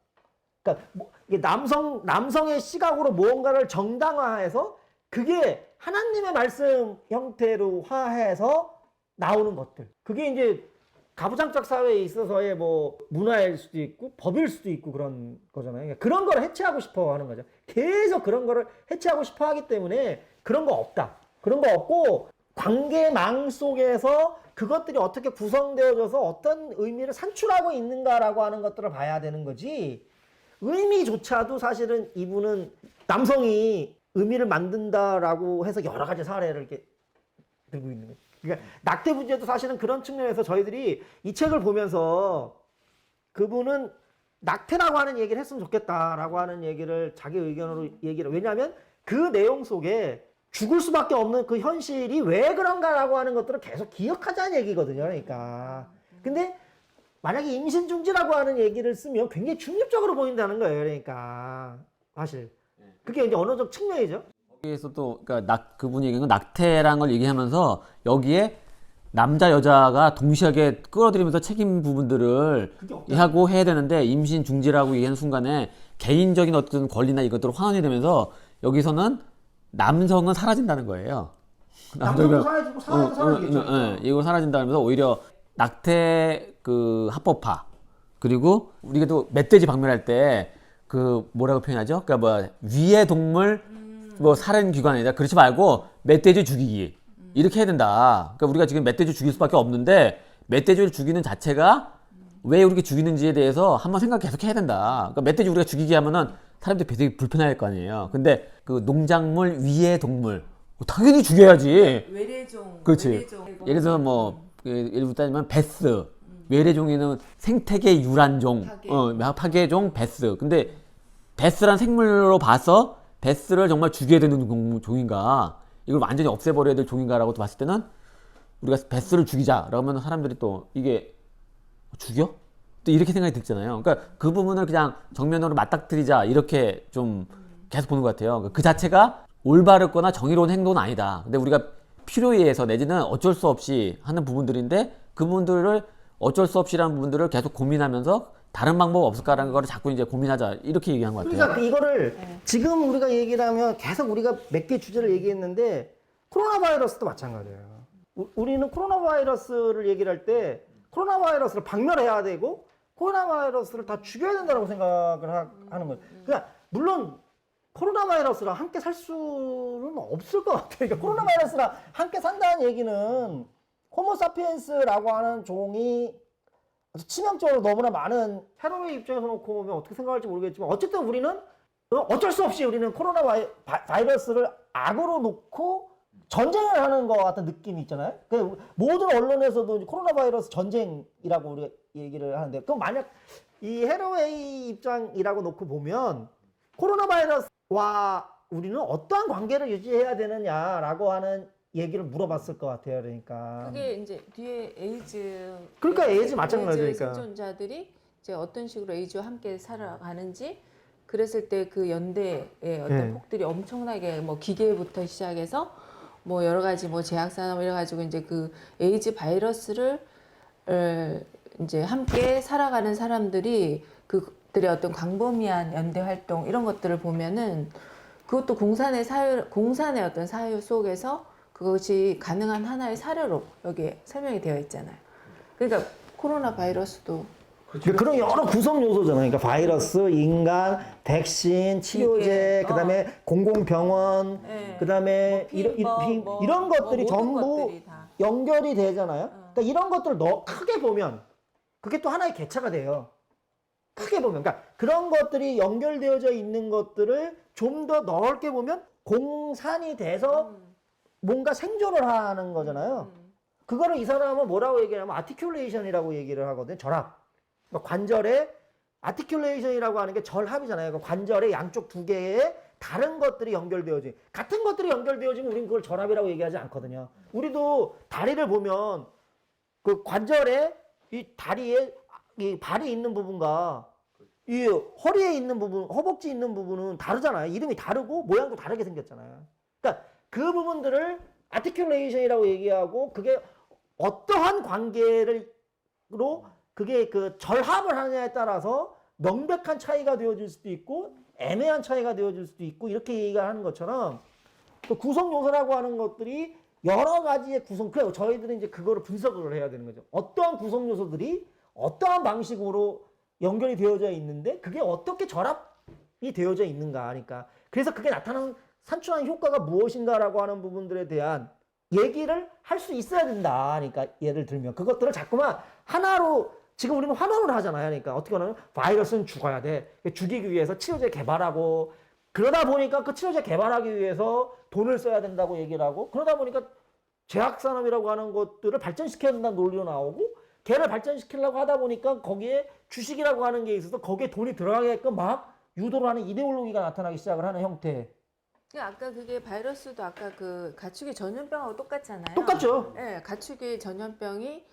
뭐 이게 남성의 시각으로 무언가를 정당화해서 그게 하나님의 말씀 형태로 화해서 나오는 것들. 그게 이제 가부장적 사회에 있어서의 뭐 문화일 수도 있고 법일 수도 있고 그런 거잖아요. 그러니까 그런 걸 해체하고 싶어 하는 거죠. 계속 그런 거를 해체하고 싶어 하기 때문에 그런 거 없다. 그런 거 없고 관계망 속에서 그것들이 어떻게 구성되어져서 어떤 의미를 산출하고 있는가라고 하는 것들을 봐야 되는 거지. 의미조차도 사실은 이분은 남성이 의미를 만든다라고 해서 여러 가지 사례를 이렇게 들고 있는 거죠. 그러니까 낙태부제도 사실은 그런 측면에서 저희들이 이 책을 보면서 그분은 낙태라고 하는 얘기를 했으면 좋겠다라고 하는 얘기를 자기 의견으로 얘기를 왜냐하면 그 내용 속에 죽을 수밖에 없는 그 현실이 왜 그런가라고 하는 것들을 계속 기억하자는 얘기거든요. 그러니까 근데 만약에 임신 중지라고 하는 얘기를 쓰면 굉장히 중립적으로 보인다는 거예요. 그러니까 사실 그게 이제 언어적 측면이죠. 여기에서도 그러니까 그분이 얘기한 건 낙태라는 걸 얘기하면서 여기에 남자 여자가 동시에 끌어들이면서 책임 부분들을 하고 해야 되는데 임신 중지라고 얘기하는 순간에 개인적인 어떤 권리나 이것들을 환원이 되면서 여기서는 남성은 사라진다는 거예요. 남성도 사라지고 사회도 사라지겠죠. 이거 사라진다면서 오히려 낙태 그 합법화 그리고 우리가 또 멧돼지 박멸할 때 그 뭐라고 표현하죠? 그러니까 뭐 위해 동물 뭐 살인 기관이다. 그렇지 말고 멧돼지 죽이기 이렇게 해야 된다. 그러니까 우리가 지금 멧돼지 죽일 수밖에 없는데 멧돼지를 죽이는 자체가 왜 우리가 죽이는지에 대해서 한번 생각 계속 해야 된다. 그러니까 멧돼지 우리가 죽이게 하면은 사람들이 되게 불편할 거 아니에요. 근데 그 농작물 위해 동물 당연히 죽여야지. 외래종. 그렇지. 외래종. 예를 들어서 뭐 예를 들어 따지면 베스 외래종에는 생태계 유란종, 파괴종 베스. 근데 베스란 생물로 봐서 베스를 정말 죽여야 되는 종인가? 이걸 완전히 없애버려야 될 종인가라고 봤을 때는 우리가 베스를 죽이자. 그러면 사람들이 또 이게 죽여? 또 이렇게 생각이 들잖아요. 그러니까 그 부분을 그냥 정면으로 맞닥뜨리자 이렇게 좀 계속 보는 것 같아요. 그 자체가 올바르거나 정의로운 행동은 아니다. 근데 우리가 필요에 의해서 내지는 어쩔 수 없이 하는 부분들인데 그 부분들을 어쩔 수 없이라는 부분들을 계속 고민하면서 다른 방법 없을까라는 걸 자꾸 이제 고민하자 이렇게 얘기한 것 같아요. 그러니까 이거를 지금 우리가 얘기를 하면 계속 우리가 몇 개 주제를 얘기했는데 코로나 바이러스도 마찬가지예요. 우리는 코로나 바이러스를 얘기를 할 때 코로나 바이러스를 박멸해야 되고 코로나 바이러스를 다 죽여야 된다고 생각을 하는 거예요. 그러니까 물론 코로나 바이러스랑 함께 살 수는 없을 것 같아요. 그러니까 코로나 바이러스랑 함께 산다는 얘기는 호모사피엔스라고 하는 종이 치명적으로 너무나 많은 테러의 입장에서 놓고 보면 어떻게 생각할지 모르겠지만 어쨌든 우리는 어쩔 수 없이 우리는 코로나 바이러스를 악으로 놓고 전쟁을 하는 것 같은 느낌이 있잖아요. 모든 언론에서도 코로나 바이러스 전쟁이라고 우리가 얘기를 하는데 그럼 만약 이 헤로웨이 입장이라고 놓고 보면 코로나 바이러스와 우리는 어떠한 관계를 유지해야 되느냐라고 하는 얘기를 물어봤을 것 같아요. 그러니까 그게 이제 뒤에 에이즈. 그러니까 에이즈 마찬가지니까. 에이즈 생존자들이 이제 어떤 식으로 에이즈와 함께 살아가는지 그랬을 때 그 연대의 어떤 폭들이 엄청나게 뭐 기계부터 시작해서 뭐 여러 가지 뭐 제약산업 이래 가지고 이제 그 에이즈 바이러스를 이제 함께 살아가는 사람들이 그들의 어떤 광범위한 연대 활동 이런 것들을 보면은 그것도 공산의 어떤 사유 속에서 그것이 가능한 하나의 사례로 여기에 설명이 되어 있잖아요. 그러니까 코로나 바이러스도 그런 여러 구성 요소잖아요. 그러니까 바이러스, 인간, 백신, 치료제, 그다음에 공공병원, 그다음에 이런 것들이 전부 연결이 되잖아요. 그러니까 이런 것들을 크게 보면 그게 또 하나의 개체가 돼요. 크게 보면, 그러니까 그런 것들이 연결되어져 있는 것들을 좀 더 넓게 보면 공산이 돼서 뭔가 생존을 하는 거잖아요. 그거를 이 사람은 뭐라고 얘기하냐면 아티큘레이션이라고 얘기를 하거든요. 절합. 그러니까 관절의 아티큘레이션이라고 하는 게 절합이잖아요. 그러니까 관절의 양쪽 두 개의 다른 것들이 연결되어지. 같은 것들이 연결되어지면 우리는 그걸 절합이라고 얘기하지 않거든요. 우리도 다리를 보면 그 관절에 이 다리에 이 발이 있는 부분과 이 허리에 있는 부분, 허벅지 있는 부분은 다르잖아요. 이름이 다르고 모양도 다르게 생겼잖아요. 그러니까 그 부분들을 아티큘레이션이라고 얘기하고 그게 어떠한 관계로 그게 그 절합을 하느냐에 따라서 명백한 차이가 되어질 수도 있고 애매한 차이가 되어질 수도 있고 이렇게 얘기가 하는 것처럼 그 구성 요소라고 하는 것들이 여러 가지의 구성, 그래요. 저희들은 이제 그거를 분석을 해야 되는 거죠. 어떠한 구성 요소들이 어떠한 방식으로 연결이 되어져 있는데 그게 어떻게 결합이 되어져 있는가 하니까 그래서 그게 나타나는 산출하는 효과가 무엇인가라고 하는 부분들에 대한 얘기를 할 수 있어야 된다 하니까 예를 들면 그것들을 자꾸만 하나로 지금 우리는 환원을 하잖아요. 그러니까 어떻게 하냐면 바이러스는 죽어야 돼. 죽이기 위해서 치료제 개발하고 그러다 보니까 그 치료제 개발하기 위해서 돈을 써야 된다고 얘기를 하고 그러다 보니까 제약산업이라고 하는 것들을 발전시켜야 된다는 논리로 나오고 걔를 발전시키려고 하다 보니까 거기에 주식이라고 하는 게 있어서 거기에 돈이 들어가게끔 막 유도를 하는 이데올로기가 나타나기 시작을 하는 형태. 아까 그게 바이러스도 아까 그 가축의 전염병하고 똑같잖아요. 똑같죠. 네, 가축의 전염병이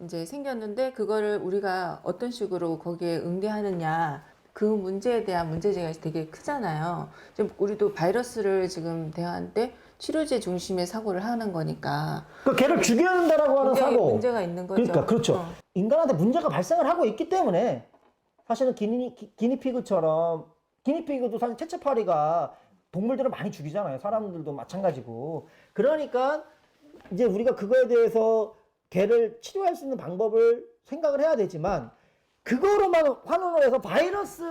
이제 생겼는데 그거를 우리가 어떤 식으로 거기에 응대하느냐 그 문제에 대한 문제제가 되게 크잖아요. 지금 우리도 바이러스를 지금 대할 때 치료제 중심의 사고를 하는 거니까. 그 걔를 죽여야 된다라고 하는 사고. 문제가 있는 거죠. 그러니까 그렇죠. 인간한테 문제가 발생을 하고 있기 때문에 사실은 기니피그처럼 기니피그도 사실 채채파리가 동물들을 많이 죽이잖아요. 사람들도 마찬가지고. 그러니까 이제 우리가 그거에 대해서 걔를 치료할 수 있는 방법을 생각을 해야 되지만 그거로만 환원을 해서 바이러스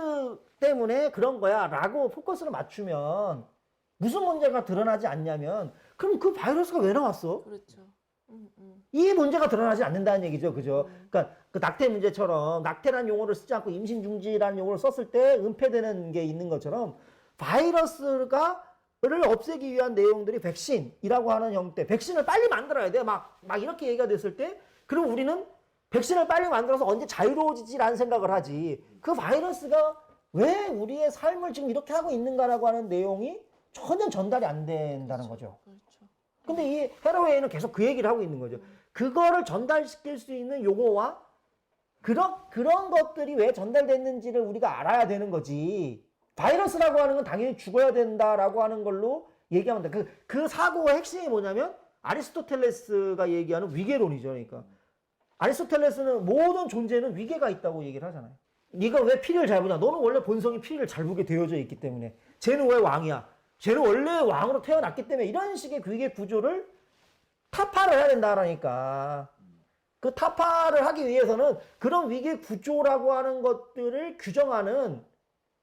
때문에 그런 거야 라고 포커스를 맞추면 무슨 문제가 드러나지 않냐면 그럼 그 바이러스가 왜 나왔어? 그렇죠. 이 문제가 드러나지 않는다는 얘기죠. 그죠? 그러니까 그 낙태 문제처럼 낙태라는 용어를 쓰지 않고 임신 중지라는 용어를 썼을 때 은폐되는 게 있는 것처럼 바이러스를 없애기 위한 내용들이 백신이라고 하는 형태. 백신을 빨리 만들어야 돼. 막 이렇게 얘기가 됐을 때 그럼 우리는 백신을 빨리 만들어서 언제 자유로워지지라는 생각을 하지. 그 바이러스가 왜 우리의 삶을 지금 이렇게 하고 있는가라고 하는 내용이 전혀 전달이 안 된다는 거죠. 그렇죠. 근데 이 헤러웨이는 계속 그 얘기를 하고 있는 거죠. 그거를 전달시킬 수 있는 용어와 그런 것들이 왜 전달됐는지를 우리가 알아야 되는 거지. 바이러스라고 하는 건 당연히 죽어야 된다라고 하는 걸로 얘기하면 돼. 그 사고의 핵심이 뭐냐면 아리스토텔레스가 얘기하는 위계론이죠. 그러니까 아리스토텔레스는 모든 존재는 위계가 있다고 얘기를 하잖아요. 네가 왜 피리를 잘 보냐? 너는 원래 본성이 피리를 잘 보게 되어져 있기 때문에. 쟤는 왜 왕이야? 쟤는 원래 왕으로 태어났기 때문에 이런 식의 위계 구조를 타파를 해야 된다라니까. 그 타파를 하기 위해서는 그런 위계 구조라고 하는 것들을 규정하는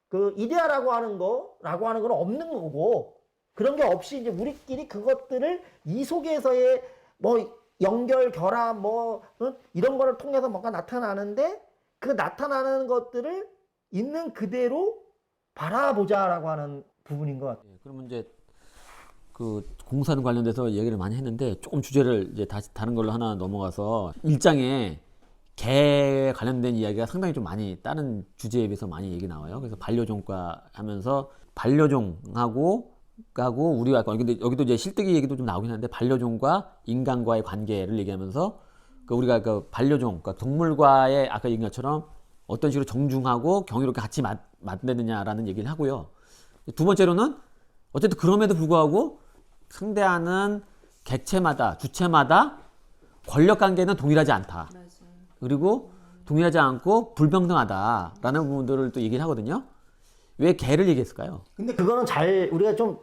그 이데아라고 하는 건 없는 거고 그런 게 없이 이제 우리끼리 그것들을 이 속에서의 뭐 연결, 결합, 이런 거를 통해서 뭔가 나타나는데 그 나타나는 것들을 있는 그대로 바라보자라고 하는 부분인 것 같아요. 그러면 이제 그 공산 관련돼서 얘기를 많이 했는데 조금 주제를 이제 다시 다른 걸로 하나 넘어가서 일장에 개 관련된 이야기가 상당히 좀 많이 다른 주제에 비해서 많이 얘기 나와요. 그래서 반려종과 하면서 반려종하고 우리가 근데 여기도 이제 실뜨기 얘기도 좀 나오긴 하는데 반려종과 인간과의 관계를 얘기하면서 그 우리가 그 반려종, 그러니까 동물과의 아까 얘기한 것처럼 어떤 식으로 정중하고 경이롭게 같이 만드느냐라는 얘기를 하고요. 두 번째로는 어쨌든 그럼에도 불구하고 상대하는 객체마다 주체마다 권력 관계는 동일하지 않다. 맞아요. 그리고 동일하지 않고 불평등하다라는 부분들을 또 얘기를 하거든요. 왜 개를 얘기했을까요? 근데 그거는 우리가 좀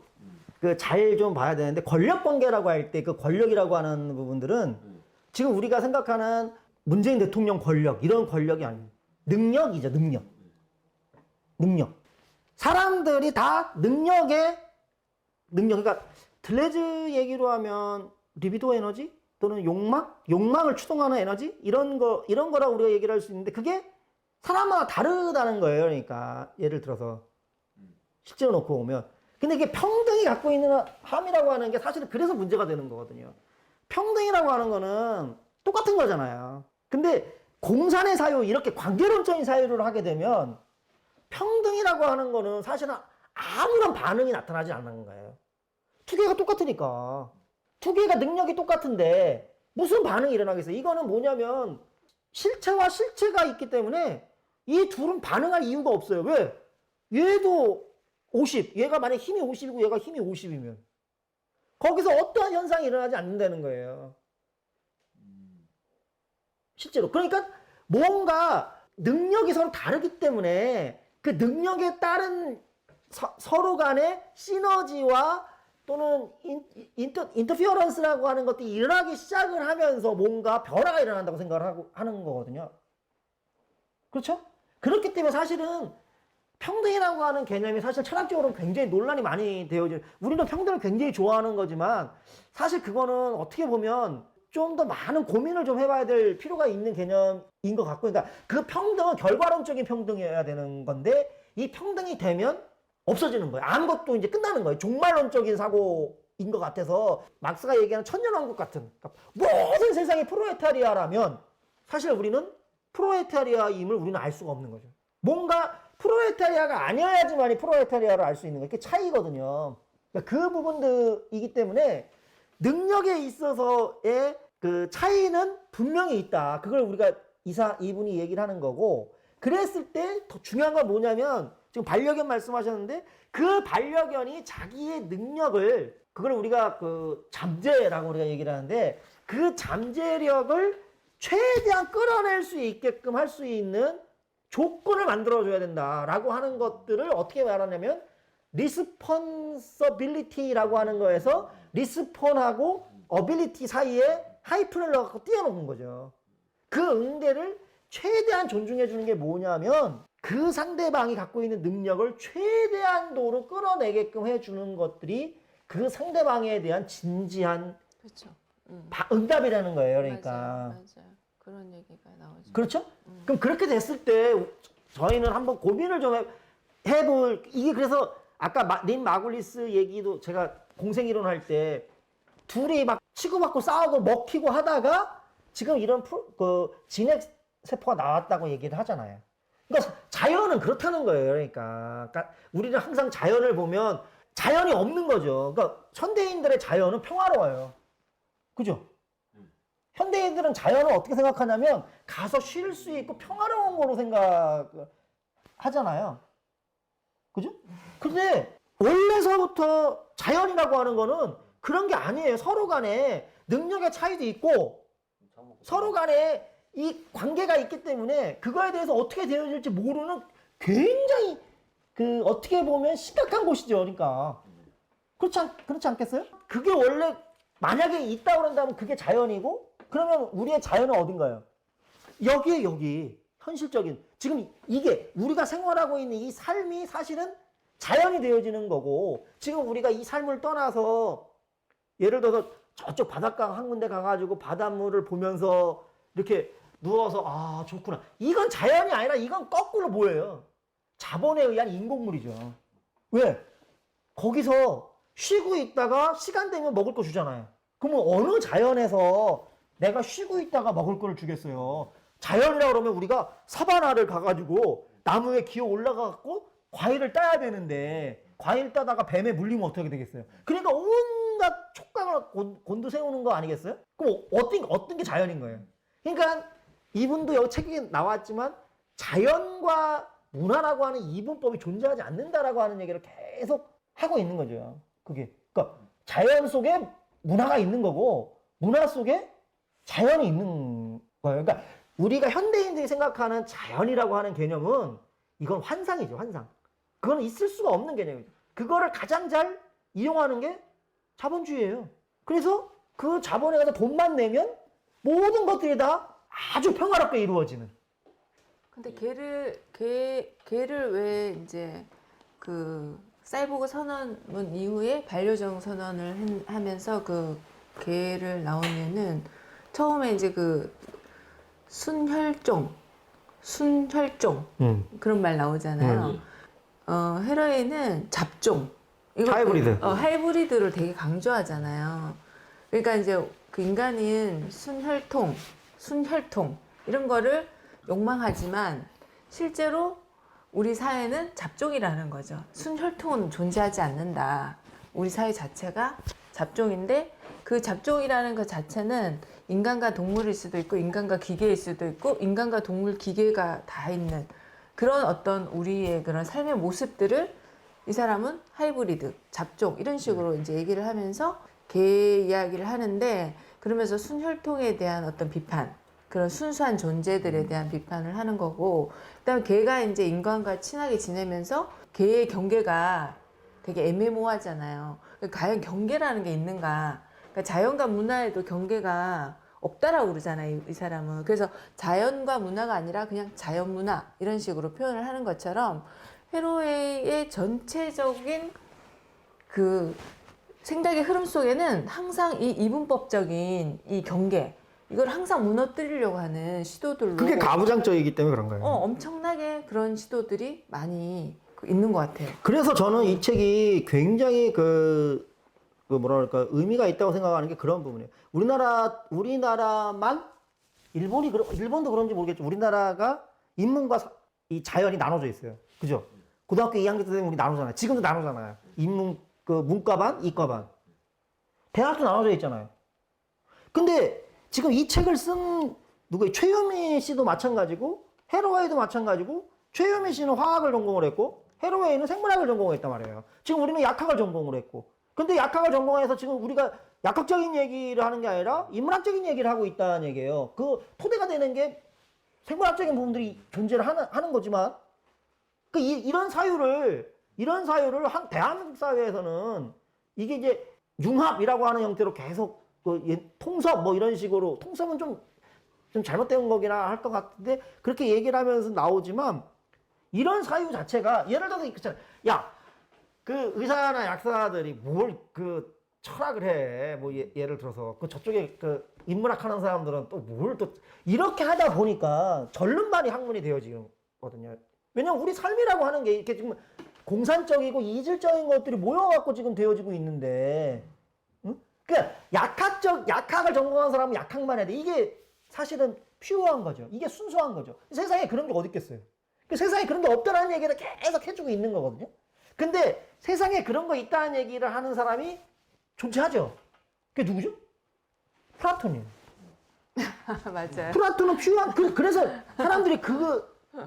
잘 좀 봐야 되는데 권력 관계라고 할 때 그 권력이라고 하는 부분들은 지금 우리가 생각하는 문재인 대통령 권력 이런 권력이 아니에요. 능력이죠. 능력. 사람들이 다 능력 그러니까 드레즈 얘기로 하면 리비도 에너지 또는 욕망을 추동하는 에너지 이런 거라고 우리가 얘기를 할 수 있는데 그게 사람마다 다르다는 거예요. 그러니까 예를 들어서 실제로 놓고 보면 근데 이게 평등이 갖고 있는 함이라고 하는 게 사실은 그래서 문제가 되는 거거든요. 평등이라고 하는 거는 똑같은 거잖아요. 근데 공산의 사유 이렇게 관계론적인 사유를 하게 되면 평등이라고 하는 거는 사실은 아무런 반응이 나타나지 않는 거예요. 두 개가 똑같으니까. 두 개가 능력이 똑같은데 무슨 반응이 일어나겠어요? 이거는 뭐냐면 실체와 실체가 있기 때문에 이 둘은 반응할 이유가 없어요. 왜? 얘도 50, 얘가 만약 힘이 50이고 얘가 힘이 50이면 거기서 어떠한 현상이 일어나지 않는다는 거예요. 실제로. 그러니까 뭔가 능력이 서로 다르기 때문에 그 능력에 따른 서로 간의 시너지와 또는 인터피어런스라고 하는 것들이 일어나기 시작을 하면서 뭔가 변화가 일어난다고 생각을 하는 거거든요. 그렇죠? 그렇기 때문에 사실은 평등이라고 하는 개념이 사실 철학적으로는 굉장히 논란이 많이 되어져. 우리는 평등을 굉장히 좋아하는 거지만 사실 그거는 어떻게 보면 좀 더 많은 고민을 좀 해봐야 될 필요가 있는 개념인 것 같고, 그러니까 그 평등은 결과론적인 평등이어야 되는 건데 이 평등이 되면 없어지는 거예요. 아무것도 이제 끝나는 거예요. 종말론적인 사고인 것 같아서 막스가 얘기하는 천년왕국 같은, 그러니까 모든 세상이 프롤레타리아라면 사실 우리는 프롤레타리아임을 우리는 알 수가 없는 거죠. 뭔가 프롤레타리아가 아니어야지만이 프롤레타리아를 알 수 있는 거예요. 그게 차이거든요. 그러니까 그 부분들이기 때문에 능력에 있어서의 그 차이는 분명히 있다. 그걸 우리가 이분이 얘기를 하는 거고, 그랬을 때 더 중요한 건 뭐냐면 지금 반려견 말씀하셨는데 그 반려견이 자기의 능력을, 그걸 우리가 그 잠재라고 우리가 얘기를 하는데 그 잠재력을 최대한 끌어낼 수 있게끔 할 수 있는 조건을 만들어줘야 된다라고 하는 것들을 어떻게 말하냐면 리스폰서빌리티라고 하는 거에서 리스폰하고 어빌리티 사이에 하이픈을 넣어갖고 띄워놓은 거죠. 그 응대를 최대한 존중해 주는 게 뭐냐면 그 상대방이 갖고 있는 능력을 최대한도로 끌어내게끔 해주는 것들이 그 상대방에 대한 진지한 그렇죠. 응답이라는 거예요. 그러니까. 맞아요. 그런 얘기가 나오죠. 그렇죠? 그럼 그렇게 됐을 때 저희는 한번 고민을 좀 해볼, 이게 그래서 아까 린 마굴리스 얘기도 제가 공생이론 할 때 둘이 막 치고받고 싸우고 먹히고 하다가 지금 이런 진핵 세포가 나왔다고 얘기를 하잖아요. 그러니까 자연은 그렇다는 거예요. 그러니까 우리는 항상 자연을 보면 자연이 없는 거죠. 그러니까 현대인들의 자연은 평화로워요. 그죠? 현대인들은 자연을 어떻게 생각하냐면 가서 쉴 수 있고 평화로운 거로 생각하잖아요. 그죠? 근데 원래서부터 자연이라고 하는 거는 그런 게 아니에요. 서로 간에 능력의 차이도 있고 서로 간에 이 관계가 있기 때문에 그거에 대해서 어떻게 되어질지 모르는 굉장히 어떻게 보면 심각한 곳이죠. 그러니까 그렇지 않겠어요? 그게 원래 만약에 있다고 그런다면 그게 자연이고, 그러면 우리의 자연은 어딘가요? 여기에 여기 현실적인 지금 이게 우리가 생활하고 있는 이 삶이 사실은 자연이 되어지는 거고, 지금 우리가 이 삶을 떠나서 예를 들어서 저쪽 바닷가 한 군데 가가지고 바닷물을 보면서 이렇게 누워서 아 좋구나, 이건 자연이 아니라 이건 거꾸로 뭐예요? 자본에 의한 인공물이죠. 왜? 거기서 쉬고 있다가 시간 되면 먹을 거 주잖아요. 그러면 어느 자연에서 내가 쉬고 있다가 먹을 거를 주겠어요? 자연이라 그러면 우리가 사바나를 가가지고 나무에 기어 올라가갖고 과일을 따야 되는데 과일 따다가 뱀에 물리면 어떻게 되겠어요? 그러니까 온갖 촉각을 곤두세우는 거 아니겠어요? 그럼 어떤 게 자연인 거예요? 그러니까 이분도 여기 책에 나왔지만 자연과 문화라고 하는 이분법이 존재하지 않는다라고 하는 얘기를 계속 하고 있는 거죠. 그게. 그러니까 자연 속에 문화가 있는 거고 문화 속에 자연이 있는 거예요. 그러니까 우리가 현대인들이 생각하는 자연이라고 하는 개념은 이건 환상이죠, 환상. 그건 있을 수가 없는 개념이죠. 그거를 가장 잘 이용하는 게 자본주의예요. 그래서 그 자본에 가서 돈만 내면 모든 것들이 다 아주 평화롭게 이루어지는. 근데 걔를 왜 이제 그 사이보그 선언문 이후에 반려종 선언을 하면서 그 걔를 나오면은 처음에 이제 그 순혈종 순혈종 그런 말 나오잖아요. 헤로인은 잡종. 하이브리드. 하이브리드를 되게 강조하잖아요. 그러니까 이제 그 인간은 순혈통 이런 거를 욕망하지만 실제로 우리 사회는 잡종이라는 거죠. 순혈통은 존재하지 않는다. 우리 사회 자체가 잡종인데 그 잡종이라는 것 자체는 인간과 동물일 수도 있고 인간과 기계일 수도 있고 인간과 동물 기계가 다 있는 그런 어떤 우리의 그런 삶의 모습들을 이 사람은 하이브리드, 잡종 이런 식으로 이제 얘기를 하면서 개 이야기를 하는데 그러면서 순혈통에 대한 어떤 비판, 그런 순수한 존재들에 대한 비판을 하는 거고, 그다음에 개가 이제 인간과 친하게 지내면서 개의 경계가 되게 애매모호하잖아요. 과연 경계라는 게 있는가? 그러니까 자연과 문화에도 경계가 없다라고 그러잖아요, 이 사람은. 그래서 자연과 문화가 아니라 그냥 자연 문화 이런 식으로 표현을 하는 것처럼 헤로웨이의 전체적인 그 생각의 흐름 속에는 항상 이 이분법적인 이 경계 이걸 항상 무너뜨리려고 하는 시도들로 그게 가부장적이기 때문에 그런 거예요. 엄청나게 그런 시도들이 많이 있는 것 같아요. 그래서 저는 이 책이 굉장히 그 뭐랄까 의미가 있다고 생각하는 게 그런 부분이에요. 우리나라만 일본도 그런지 모르겠지만 우리나라가 인문과 이 자연이 나눠져 있어요. 그죠? 고등학교 2학년 때 우리 나누잖아요. 지금도 나누잖아요. 인문 그 문과반, 이과반. 대학도 나눠져 있잖아요. 근데 지금 이 책을 쓴 최유미 씨도 마찬가지고 헤로웨이도 마찬가지고 최유미 씨는 화학을 전공을 했고 헤로웨이는 생물학을 전공했단 말이에요. 지금 우리는 약학을 전공을 했고 근데 약학을 전공해서 지금 우리가 약학적인 얘기를 하는 게 아니라 인문학적인 얘기를 하고 있다는 얘기예요. 그 토대가 되는 게 생물학적인 부분들이 존재를 하는 거지만 이런 사유를 한 대한민국 사회에서는 이게 이제 융합이라고 하는 형태로 계속 통섭 뭐 이런 식으로 통섭은 좀 잘못된 거기나 할 것 같은데 그렇게 얘기를 하면서 나오지만 이런 사유 자체가 예를 들어서 있잖아. 야, 그 의사나 약사들이 뭘 그 철학을 해. 뭐 예를 들어서 그 저쪽에 그 인문학 하는 사람들은 또 뭘 또 이렇게 하다 보니까 절름발이 학문이 되어지거든요. 왜냐면 우리 삶이라고 하는 게 이렇게 지금 공산적이고 이질적인 것들이 모여갖고 지금 되어지고 있는데, 응? 그러니까 약학을 전공한 사람은 약학만 해야 돼. 이게 사실은 퓨어한 거죠. 이게 순수한 거죠. 세상에 그런 게 어디 있겠어요. 세상에 그런 게 없다는 얘기를 계속 해주고 있는 거거든요. 근데 세상에 그런 거 있다는 얘기를 하는 사람이 존재하죠. 그게 누구죠? 플라톤이에요. 맞아요. 플라톤은 퓨어한, 그래서 사람들이 그거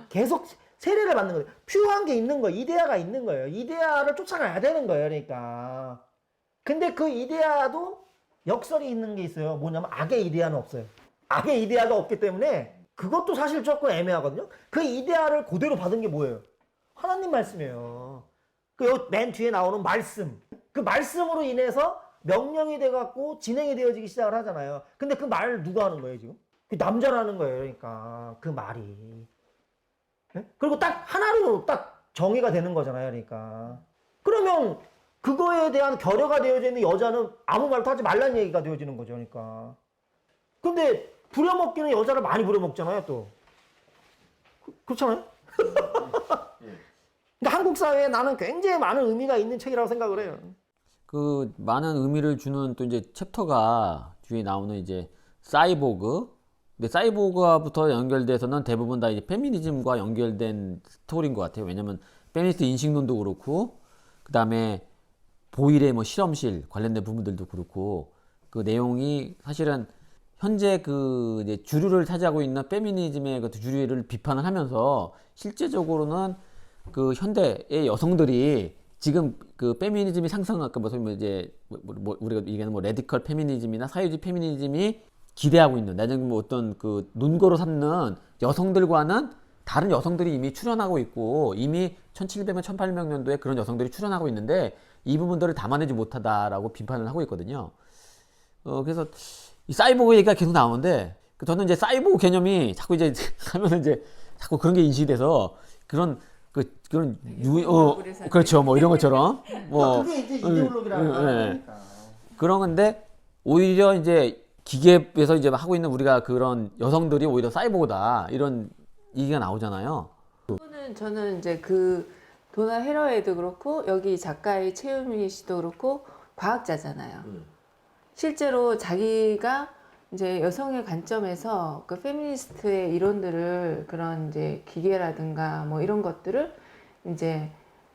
계속 세례를 받는 거예요. 퓨어한 게 있는 거예요. 이데아가 있는 거예요. 이데아를 쫓아가야 되는 거예요. 그러니까. 근데 그 이데아도 역설이 있는 게 있어요. 뭐냐면 악의 이데아는 없어요. 악의 이데아가 없기 때문에 그것도 사실 조금 애매하거든요. 그 이데아를 그대로 받은 게 뭐예요? 하나님 말씀이에요. 그 맨 뒤에 나오는 말씀. 그 말씀으로 인해서 명령이 돼갖고 진행이 되어지기 시작을 하잖아요. 근데 그 말 누가 하는 거예요, 지금? 그 남자라는 거예요. 그러니까 그 말이. 네? 그리고 딱 하나로 딱 정의가 되는 거잖아요. 그러니까. 그러면 그거에 대한 결여가 되어져 있는 여자는 아무 말도 하지 말라는 얘기가 되어지는 거죠. 그러니까. 근데 부려먹기는 여자를 많이 부려먹잖아요, 또. 그렇잖아요? 그러니까 한국 사회에 나는 굉장히 많은 의미가 있는 책이라고 생각을 해요. 그 많은 의미를 주는 또 이제 챕터가 뒤에 나오는 이제 사이보그. 근데 사이보그부터 연결돼서는 대부분 다 이제 페미니즘과 연결된 스토리인 것 같아요. 왜냐면 페미니스트 인식론도 그렇고, 그 다음에 보일의 뭐 실험실 관련된 부분들도 그렇고, 그 내용이 사실은 현재 그 이제 주류를 차지하고 있는 페미니즘의 그 주류를 비판을 하면서 실제적으로는 그 현대의 여성들이 지금 그 페미니즘이 상승한 그 무슨 이제 우리가 얘기하는 뭐 레디컬 페미니즘이나 사회주의 페미니즘이 기대하고 있는 나중에 뭐 어떤 그 논거로 삼는 여성들과는 다른 여성들이 이미 출현하고 있고 이미 1700년, 1800년도에 그런 여성들이 출현하고 있는데 이 부분들을 담아내지 못하다라고 비판을 하고 있거든요. 그래서 이 사이보그 얘기가 계속 나오는데 저는 이제 사이보그 개념이 자꾸 이제 하면은 이제 자꾸 그런 게 인식이 돼서 그런 그렇죠. 뭐 이런 것처럼 뭐 그게 이제 이데올로기라는 거니까. 그런 건데 오히려 이제 기계에서 이제 하고 있는 우리가 그런 여성들이 오히려 사이보그다 이런 얘기가 나오잖아요. 저는 이제 그 도나 헤러웨이도 그렇고 여기 작가의 최유미 씨도 그렇고 과학자잖아요. 실제로 자기가 이제 여성의 관점에서 그 페미니스트의 이론들을 그런 이제 기계라든가 뭐 이런 것들을 이제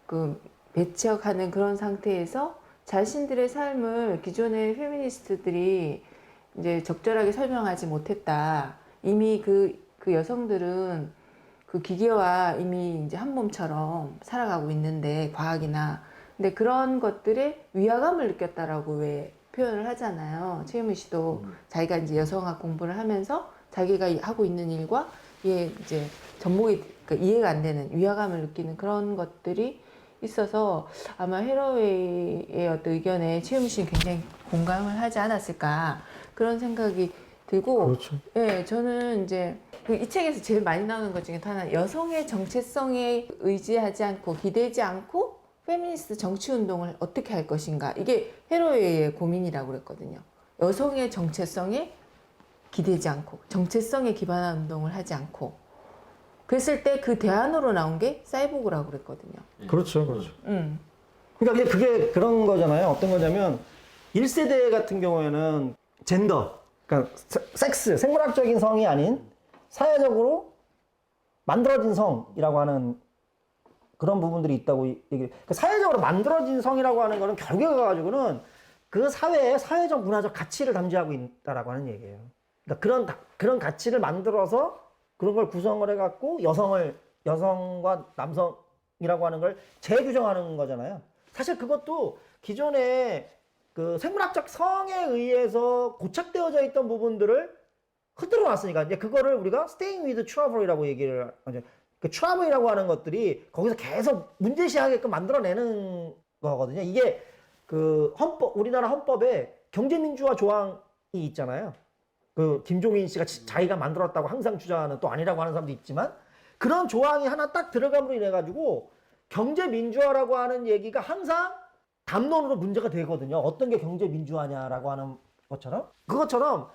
그 배척하는 그런 상태에서 자신들의 삶을 기존의 페미니스트들이 이제 적절하게 설명하지 못했다. 이미 그 여성들은 그 기계와 이미 이제 한 몸처럼 살아가고 있는데 과학이나 근데 그런 것들에 위화감을 느꼈다라고 왜 표현을 하잖아요. 최유미 씨도 자기가 이제 여성학 공부를 하면서 자기가 하고 있는 일과 이게 이제 접목이 그러니까 이해가 안 되는 위화감을 느끼는 그런 것들이 있어서 아마 헤러웨이의 어떤 의견에 최유미 씨는 굉장히 공감을 하지 않았을까 그런 생각이 들고 그렇죠. 예, 저는 이제 이 책에서 제일 많이 나오는 것 중에 하나 여성의 정체성에 의지하지 않고 기대지 않고 페미니스트 정치 운동을 어떻게 할 것인가 이게 헤러웨이의 고민이라고 그랬거든요. 여성의 정체성에 기대지 않고 정체성에 기반한 운동을 하지 않고 그랬을 때 그 대안으로 나온 게 사이보그라고 그랬거든요. 그렇죠, 그렇죠. 그러니까 그게 그런 거잖아요. 어떤 거냐면 1세대 같은 경우에는 젠더, 그러니까 섹스, 생물학적인 성이 아닌 사회적으로 만들어진 성이라고 하는 그런 부분들이 있다고 얘기를. 그러니까 사회적으로 만들어진 성이라고 하는 거는 결국에 가가지고는 그 사회의 사회적 문화적 가치를 담지하고 있다라고 하는 얘기예요. 그러니까 그런 가치를 만들어서 그런 걸 구성을 해갖고 여성과 남성이라고 하는 걸 재규정하는 거잖아요. 사실 그것도 기존에 그 생물학적 성에 의해서 고착되어져 있던 부분들을 흔들어 놨으니까 이제 그거를 우리가 staying with trouble이라고 얘기를 하죠. 그 trouble이라고 하는 것들이 거기서 계속 문제시하게끔 만들어내는 거거든요. 이게 그 우리나라 헌법에 경제민주화 조항이 있잖아요. 그 김종인 씨가 자기가 만들었다고 항상 주장하는 또 아니라고 하는 사람도 있지만 그런 조항이 하나 딱 들어감으로 인해 가지고 경제민주화라고 하는 얘기가 항상 담론으로 문제가 되거든요. 어떤 게 경제민주화냐라고 하는 것처럼 그것처럼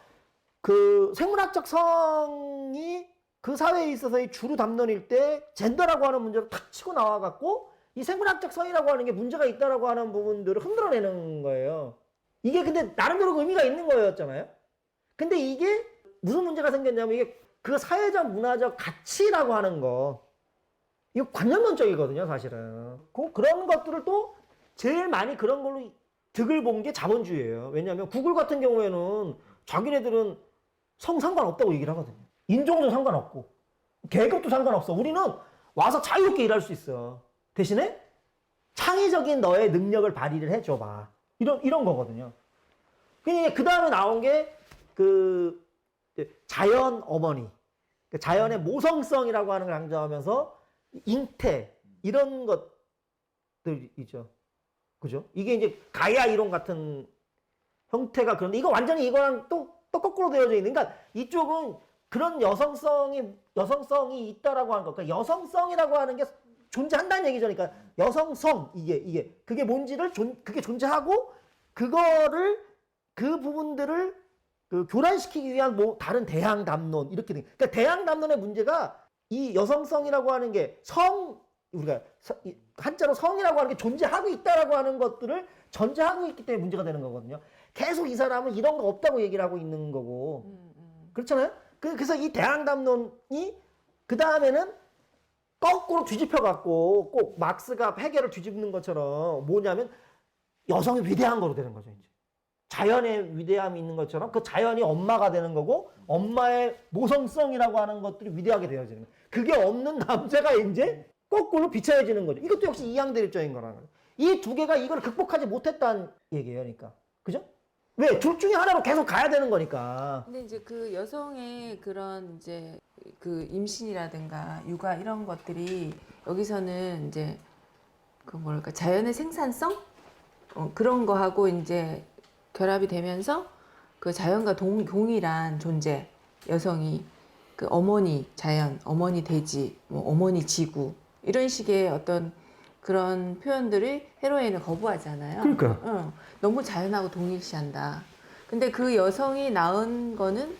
그 생물학적 성이 그 사회에 있어서의 주로 담론일 때 젠더라고 하는 문제로 탁 치고 나와갖고 이 생물학적 성이라고 하는 게 문제가 있다라고 하는 부분들을 흔들어내는 거예요. 이게 근데 나름대로 의미가 있는 거였잖아요. 근데 이게 무슨 문제가 생겼냐면 이게 그 사회적 문화적 가치라고 하는 거 이거 관념론적이거든요, 사실은. 그런 것들을 또 제일 많이 그런 걸로 득을 본 게 자본주의예요. 왜냐하면 구글 같은 경우에는 자기네들은 성 상관없다고 얘기를 하거든요. 인종도 상관없고 계급도 상관없어. 우리는 와서 자유롭게 일할 수 있어. 대신에 창의적인 너의 능력을 발휘를 해줘봐. 이런 거거든요. 그 다음에 나온 게 그 자연 어머니, 자연의 모성성이라고 하는 걸 강조하면서 잉태 이런 것들이죠. 그죠? 이게 이제 가야 이론 같은 형태가 그런데 이거 완전히 이거랑 또 거꾸로 되어져 있는. 그러니까 이쪽은 그런 여성성이 있다라고 하는 거. 그러니까 여성성이라고 하는 게 존재한다는 얘기죠. 그러니까 여성성 그게 뭔지를 그게 존재하고 그거를 그 부분들을 그 교란시키기 위한 뭐 다른 대항 담론 이렇게 돼. 그러니까 대항 담론의 문제가 이 여성성이라고 하는 게 우리가 한자로 성이라고 하는 게 존재하고 있다라고 하는 것들을 전제하고 있기 때문에 문제가 되는 거거든요. 계속 이 사람은 이런 거 없다고 얘기를 하고 있는 거고. 그렇잖아요? 그래서 이 대항 담론이 그 다음에는 거꾸로 뒤집혀 갖고 꼭 막스가 해결을 뒤집는 것처럼 뭐냐면 여성이 위대한 거로 되는 거죠, 이제. 자연의 위대함이 있는 것처럼 그 자연이 엄마가 되는 거고 엄마의 모성성이라고 하는 것들이 위대하게 되어지는 거예요. 그게 없는 남자가 이제 거꾸로 비춰져지는 거죠. 이것도 역시 이양대립적인 거라는 거예요. 이 두 개가 이걸 극복하지 못했다는 얘기예요. 그러니까. 그죠? 왜? 둘 중에 하나로 계속 가야 되는 거니까. 근데 이제 그 여성의 그런 이제 그 임신이라든가 육아 이런 것들이 여기서는 이제 그 뭐랄까 자연의 생산성 그런 거하고 이제 결합이 되면서 그 자연과 동일한 존재 여성이 그 어머니 자연, 어머니 대지, 뭐 어머니 지구 이런 식의 어떤 그런 표현들을 헤로인은 거부하잖아요. 그러니까. 너무 자연하고 동일시한다. 근데 그 여성이 낳은 거는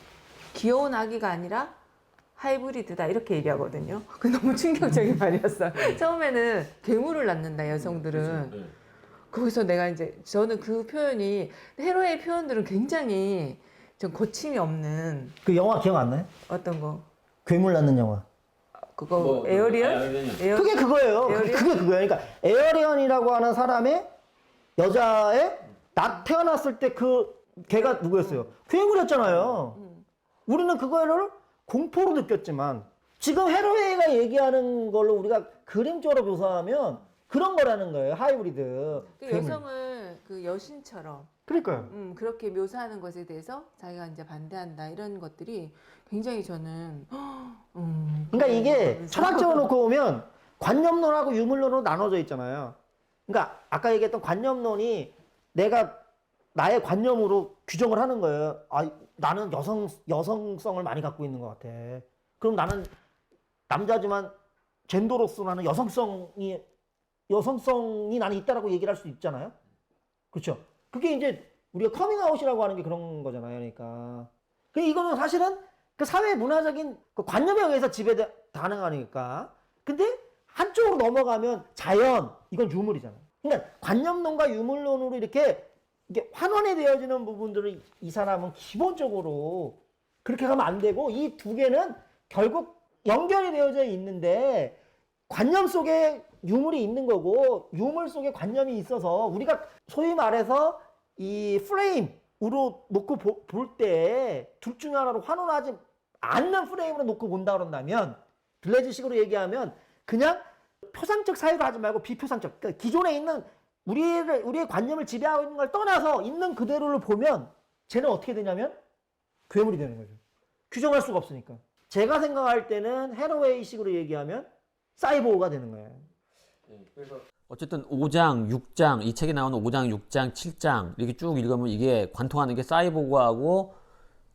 귀여운 아기가 아니라 하이브리드다 이렇게 얘기하거든요. 그 너무 충격적인 말이었어요. 처음에는 괴물을 낳는다 여성들은. 거기서 내가 이제 저는 그 표현이 헤로의 표현들은 굉장히 좀 거침이 없는 그 영화 기억 안 나요? 어떤 거 괴물 낳는 영화. 그거 뭐, 에어리언? 그게 그거예요. 에어리언? 그게 그거예요. 그러니까 에어리언이라고 하는 사람의 여자의 태어났을 때 그 걔가 누구였어요? 괴물이었잖아요. 우리는 그거를 공포로 느꼈지만 지금 헤로웨이가 얘기하는 걸로 우리가 그림적으로 묘사하면 그런 거라는 거예요. 하이브리드. 그 괴물. 여성을 그 여신처럼 그러니까요. 그렇게 묘사하는 것에 대해서 자기가 이제 반대한다 이런 것들이 굉장히 저는 그러니까 이게 그래서 철학적으로 놓고 보면 관념론하고 유물론으로 나눠져 있잖아요. 그러니까 아까 얘기했던 관념론이 내가 나의 관념으로 규정을 하는 거예요. 아, 나는 여성성을 많이 갖고 있는 것 같아. 그럼 나는 남자지만 젠더로서 나는 여성성이 나는 있다라고 얘기를 할 수 있잖아요. 그렇죠? 그게 이제 우리가 커밍아웃이라고 하는 게 그런 거잖아요. 그러니까. 이거는 사실은 그 사회 문화적인 그 관념에 의해서 지배 가능하니까. 근데 한쪽으로 넘어가면 자연, 이건 유물이잖아요. 그러니까 관념론과 유물론으로 이게 환원이 되어지는 부분들을 이 사람은 기본적으로 그렇게 가면 안 되고 이 두 개는 결국 연결이 되어져 있는데 관념 속에 유물이 있는 거고 유물 속에 관념이 있어서 우리가 소위 말해서 이 프레임으로 놓고 볼 때 둘 중에 하나로 환원하지 않는 프레임으로 놓고 본다 그런다면 블레즈식으로 얘기하면 그냥 표상적 사유로 하지 말고 비표상적, 그러니까 기존에 있는 우리의 관념을 지배하고 있는 걸 떠나서 있는 그대로를 보면 쟤는 어떻게 되냐면 괴물이 되는 거죠. 규정할 수가 없으니까. 제가 생각할 때는 헤로웨이식으로 얘기하면 사이보그가 되는 거예요. 어쨌든 5장, 6장, 이 책에 나오는 5장, 6장, 7장 이렇게 쭉 읽으면 이게 관통하는 게 사이보그하고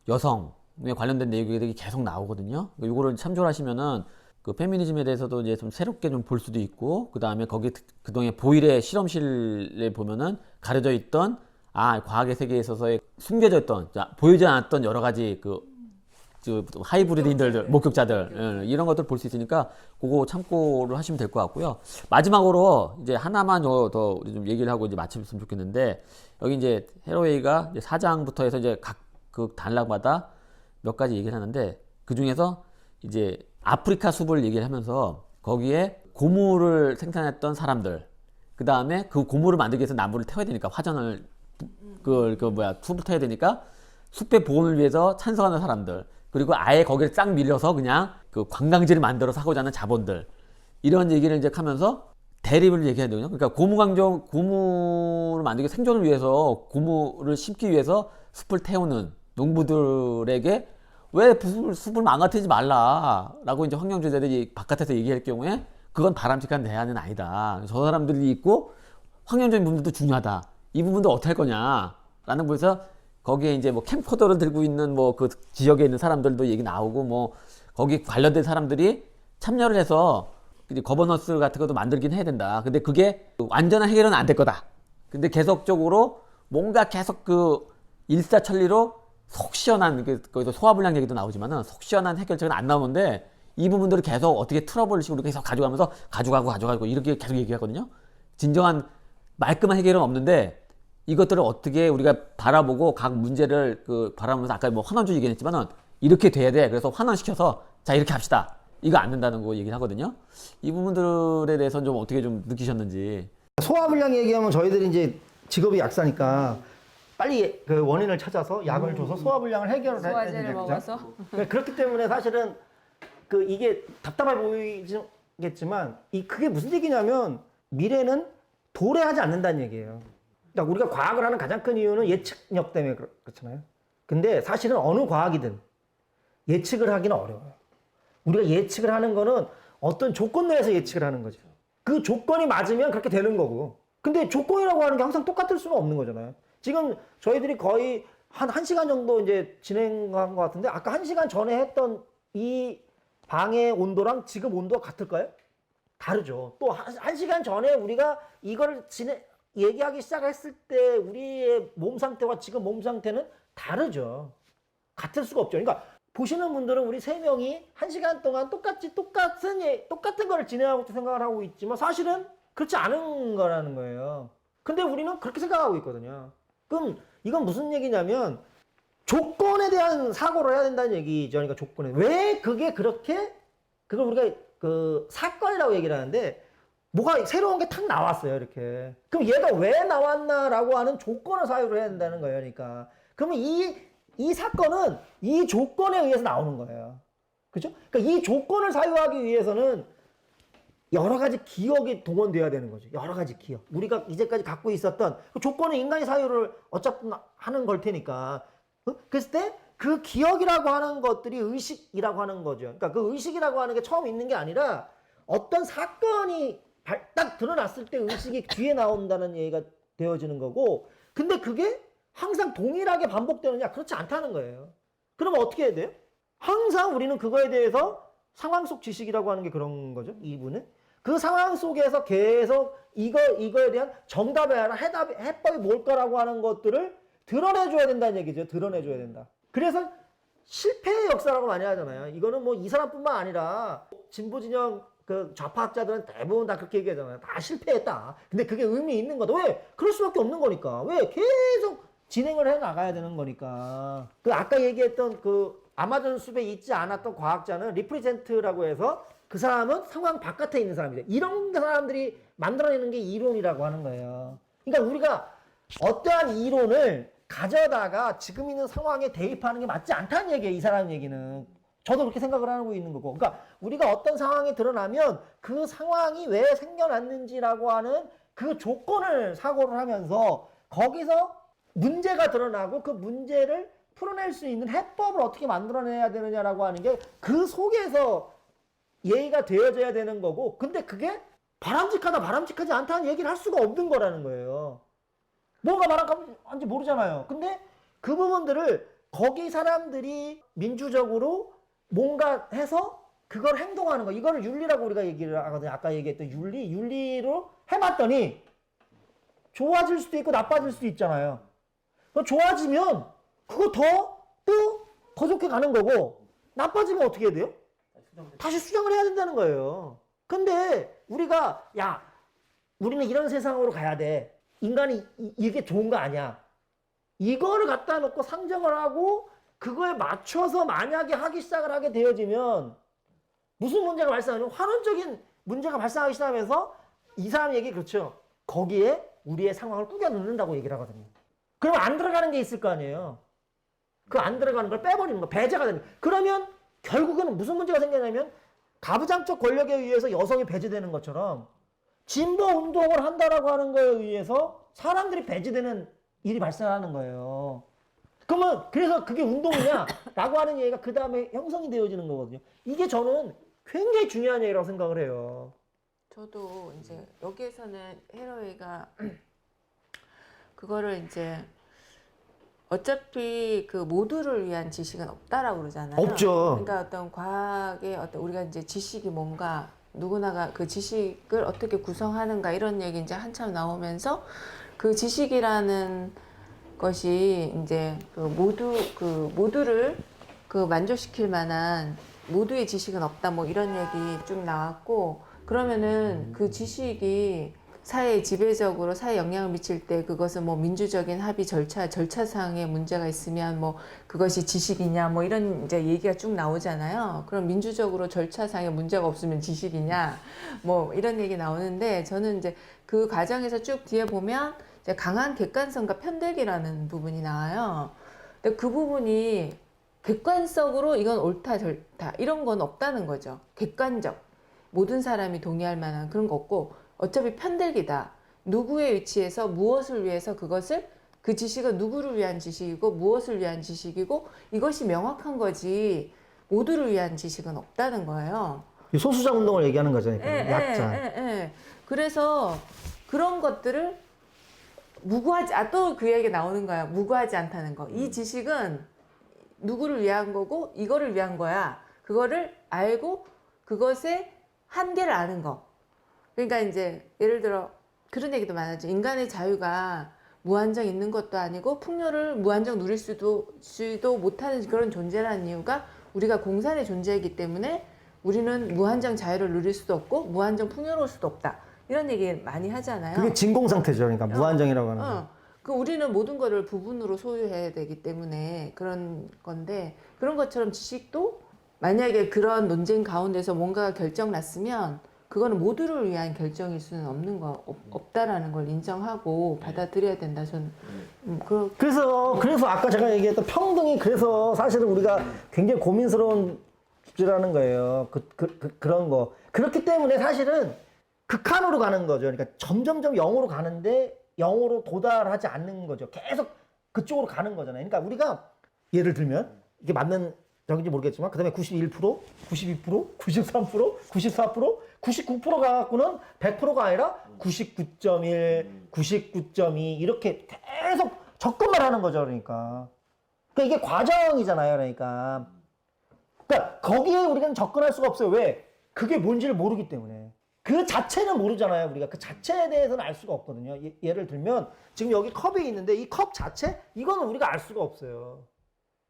여성에 관련된 내용이 계속 나오거든요. 이거를 참조하시면은 그 페미니즘에 대해서도 이제 좀 새롭게 좀 볼 수도 있고, 그 다음에 거기 그동안 보일의 실험실에 보면은 가려져 있던 과학의 세계에 있어서의 숨겨져 있던 보이지 않았던 여러 가지 그 하이브리드인들, 목격자들 이런 것들 볼 수 있으니까 그거 참고를 하시면 될 것 같고요. 마지막으로 이제 하나만 더 우리 좀 얘기를 하고 이제 마쳤으면 좋겠는데, 여기 이제 헤로웨이가 이제 4장부터 해서 이제 각 그 단락마다 몇 가지 얘기를 하는데, 그 중에서 이제 아프리카 숲을 얘기를 하면서 거기에 고무를 생산했던 사람들, 그 다음에 그 고무를 만들기 위해서 나무를 태워야 되니까 화전을 숲을 태워야 되니까 숲의 보존을 위해서 찬성하는 사람들, 그리고 아예 거기를 싹 밀려서 그냥 그 관광지를 만들어서 하고자 하는 자본들, 이런 얘기를 이제 하면서 대립을 얘기해야 되거든요. 그러니까 고무를 만들기 생존을 위해서 고무를 심기 위해서 숲을 태우는 농부들에게 왜 숲을 망가뜨리지 말라라고 이제 환경주의자들이 바깥에서 얘기할 경우에 그건 바람직한 대안은 아니다. 저 사람들이 있고 환경적인 부분도 중요하다. 이 부분도 어떻게 할 거냐라는 부분에서 거기에 이제 뭐 캠코더를 들고 있는 뭐 그 지역에 있는 사람들도 얘기 나오고, 뭐 거기 관련된 사람들이 참여를 해서 거버넌스 같은 것도 만들긴 해야 된다. 근데 그게 완전한 해결은 안 될 거다. 근데 계속적으로 뭔가 계속 그 일사천리로 속 시원한, 거기서 소화불량 얘기도 나오지만은 속 시원한 해결책은 안 나오는데 이 부분들을 계속 어떻게 트러블식으로 계속 가져가면서 가져가고 이렇게 계속 얘기하거든요. 진정한 말끔한 해결은 없는데 이것들을 어떻게 우리가 바라보고 각 문제를 바라보면서 아까 뭐 환원주의 얘기했지만은 이렇게 돼야 돼. 그래서 환원시켜서 자 이렇게 합시다. 이거 안 된다는 거 얘기를 하거든요. 이 부분들에 대해서는 좀 어떻게 좀 느끼셨는지. 소화불량 얘기하면 저희들이 이제 직업이 약사니까 빨리 그 원인을 찾아서 약을 줘서 소화불량을 해결을 해야 소화제를 되죠. 먹어서 그렇기 때문에 사실은 이게 답답해 보이겠지만 그게 무슨 얘기냐면 미래는 도래하지 않는다는 얘기예요. 그러니까 우리가 과학을 하는 가장 큰 이유는 예측력 때문에 그렇잖아요. 근데 사실은 어느 과학이든 예측을 하기는 어려워요. 우리가 예측을 하는 거는 어떤 조건 내에서 예측을 하는 거죠. 그 조건이 맞으면 그렇게 되는 거고. 근데 조건이라고 하는 게 항상 똑같을 수는 없는 거잖아요. 지금 저희들이 거의 한 1시간 정도 이제 진행한 것 같은데, 아까 1시간 전에 했던 이 방의 온도랑 지금 온도가 같을까요? 다르죠. 또 1시간 전에 우리가 이걸 얘기하기 시작했을 때 우리의 몸 상태와 지금 몸 상태는 다르죠. 같을 수가 없죠. 그러니까 보시는 분들은 우리 세 명이 1시간 동안 똑같은 거를 진행하고 생각을 하고 있지만 사실은 그렇지 않은 거라는 거예요. 근데 우리는 그렇게 생각하고 있거든요. 그럼 이건 무슨 얘기냐면 조건에 대한 사고를 해야 된다는 얘기죠. 그러니까 조건에. 왜 그게 그렇게, 그걸 우리가 그 사건이라고 얘기를 하는데 뭐가 새로운 게 탁 나왔어요. 이렇게. 그럼 얘가 왜 나왔나라고 하는 조건을 사유로 해야 된다는 거예요. 그러니까. 그러면 이 사건은 이 조건에 의해서 나오는 거예요. 그죠? 그러니까 이 조건을 사유하기 위해서는 여러 가지 기억이 동원돼야 되는 거죠. 여러 가지 기억. 우리가 이제까지 갖고 있었던 그 조건은 인간의 사유를 어차피 하는 걸 테니까. 그랬을 때 그 기억이라고 하는 것들이 의식이라고 하는 거죠. 그러니까 그 의식이라고 하는 게 처음 있는 게 아니라 어떤 사건이 딱 드러났을 때 의식이 뒤에 나온다는 얘기가 되어지는 거고, 근데 그게 항상 동일하게 반복되느냐? 그렇지 않다는 거예요. 그러면 어떻게 해야 돼요? 항상 우리는 그거에 대해서 상황 속 지식이라고 하는 게 그런 거죠. 이분은. 그 상황 속에서 계속 이거에 대한 정답이 아니라 해법이 뭘 거라고 하는 것들을 드러내줘야 된다는 얘기죠. 드러내줘야 된다. 그래서 실패의 역사라고 많이 하잖아요. 이거는 뭐 이 사람뿐만 아니라 진보 진영 그 좌파학자들은 대부분 다 그렇게 얘기하잖아요. 다 실패했다. 근데 그게 의미 있는 거다. 왜? 그럴 수밖에 없는 거니까. 왜? 계속 진행을 해 나가야 되는 거니까. 그 아까 얘기했던 그 아마존 숲에 있지 않았던 과학자는 리프리젠트라고 해서 그 사람은 상황 바깥에 있는 사람이래. 이런 사람들이 만들어내는 게 이론이라고 하는 거예요. 그러니까 우리가 어떠한 이론을 가져다가 지금 있는 상황에 대입하는 게 맞지 않다는 얘기예요. 이 사람 얘기는. 저도 그렇게 생각을 하고 있는 거고. 그러니까 우리가 어떤 상황이 드러나면 그 상황이 왜 생겨났는지라고 하는 그 조건을 사고를 하면서 거기서 문제가 드러나고 그 문제를 풀어낼 수 있는 해법을 어떻게 만들어내야 되느냐라고 하는 게 그 속에서 예의가 되어져야 되는 거고, 근데 그게 바람직하다 바람직하지 않다는 얘기를 할 수가 없는 거라는 거예요. 뭐가 바람직한지 모르잖아요. 근데 그 부분들을 거기 사람들이 민주적으로 뭔가 해서 그걸 행동하는 거, 이거를 윤리라고 우리가 얘기를 하거든요. 아까 얘기했던 윤리로 해봤더니 좋아질 수도 있고 나빠질 수도 있잖아요. 좋아지면 그거 더 좋게 가는 거고, 나빠지면 어떻게 해야 돼요? 다시 수정을 해야 된다는 거예요. 근데 우리가 우리는 이런 세상으로 가야 돼. 인간이 이게 좋은 거 아니야. 이거를 갖다 놓고 상정을 하고 그거에 맞춰서 만약에 하기 시작을 하게 되어지면 무슨 문제가 발생하냐면 환원적인 문제가 발생하기 시작하면서 이 사람 얘기 그렇죠. 거기에 우리의 상황을 꾸겨 넣는다고 얘기를 하거든요. 그러면 안 들어가는 게 있을 거 아니에요. 그 안 들어가는 걸 빼버리는 거, 배제가 되는 거. 그러면 결국에는 무슨 문제가 생기냐면 가부장적 권력에 의해서 여성이 배제되는 것처럼 진보 운동을 한다라고 하는 거에 의해서 사람들이 배제되는 일이 발생하는 거예요. 그러면 그래서 그게 운동이냐라고 하는 얘기가 그 다음에 형성이 되어지는 거거든요. 이게 저는 굉장히 중요한 얘기라고 생각을 해요. 저도 이제 여기에서는 헤러웨이가 그거를 이제 어차피 그 모두를 위한 지식은 없다라고 그러잖아요. 없죠. 그러니까 어떤 과학의 어떤 우리가 이제 지식이 뭔가 누구나가 그 지식을 어떻게 구성하는가 이런 얘기 이제 한참 나오면서 그 지식이라는 것이 이제 그 모두를 그 만족시킬 만한 모두의 지식은 없다 뭐 이런 얘기 쭉 나왔고, 그러면은 그 지식이 사회에 지배적으로 사회에 영향을 미칠 때 그것은 뭐 민주적인 합의 절차상의 문제가 있으면 뭐 그것이 지식이냐 뭐 이런 이제 얘기가 쭉 나오잖아요. 그럼 민주적으로 절차상의 문제가 없으면 지식이냐 뭐 이런 얘기 나오는데, 저는 이제 그 과정에서 쭉 뒤에 보면 이제 강한 객관성과 편들기라는 부분이 나와요. 근데 그 부분이 객관적으로 이건 옳다 절다 이런 건 없다는 거죠. 객관적 모든 사람이 동의할 만한 그런 거 없고, 어차피 편들기다. 누구의 위치에서 무엇을 위해서 그 지식은 누구를 위한 지식이고 무엇을 위한 지식이고 이것이 명확한 거지 모두를 위한 지식은 없다는 거예요. 소수자 운동을 얘기하는 거죠. 약자. 그래서 그런 것들을 무구하지, 또 그 얘기 나오는 거야. 무구하지 않다는 거. 이 지식은 누구를 위한 거고 이거를 위한 거야. 그거를 알고 그것의 한계를 아는 거. 그러니까 이제 예를 들어 그런 얘기도 많았죠. 인간의 자유가 무한정 있는 것도 아니고 풍요를 무한정 누릴 수도 못하는 그런 존재라는 이유가 우리가 공산에 존재하기 때문에 우리는 무한정 자유를 누릴 수도 없고 무한정 풍요로울 수도 없다. 이런 얘기 많이 하잖아요. 그게 진공 상태죠. 그러니까 무한정이라고 하는 거. 그 우리는 모든 거를 부분으로 소유해야 되기 때문에 그런 건데 그런 것처럼 지식도 만약에 그런 논쟁 가운데서 뭔가가 결정 났으면 그거는 모두를 위한 결정일 수는 없다라는 걸 인정하고 받아들여야 된다. 저는 그래서 아까 제가 얘기했던 평등이 그래서 사실은 우리가 굉장히 고민스러운 주제라는 거예요. 그런 거. 그렇기 때문에 사실은 극한으로 가는 거죠. 그러니까 점점점 0으로 가는데 0으로 도달하지 않는 거죠. 계속 그쪽으로 가는 거잖아요. 그러니까 우리가 예를 들면 이게 맞는 적인지 모르겠지만 그 다음에 91%, 92%, 93%, 94%, 99% 가갖고는 100%가 아니라 99.1, 99.2 이렇게 계속 접근만 하는 거죠. 그러니까 이게 과정이잖아요. 그러니까 거기에 우리가 접근할 수가 없어요. 왜? 그게 뭔지를 모르기 때문에. 그 자체는 모르잖아요. 우리가 그 자체에 대해서는 알 수가 없거든요. 예를 들면 지금 여기 컵이 있는데 이 컵 자체? 이거는 우리가 알 수가 없어요.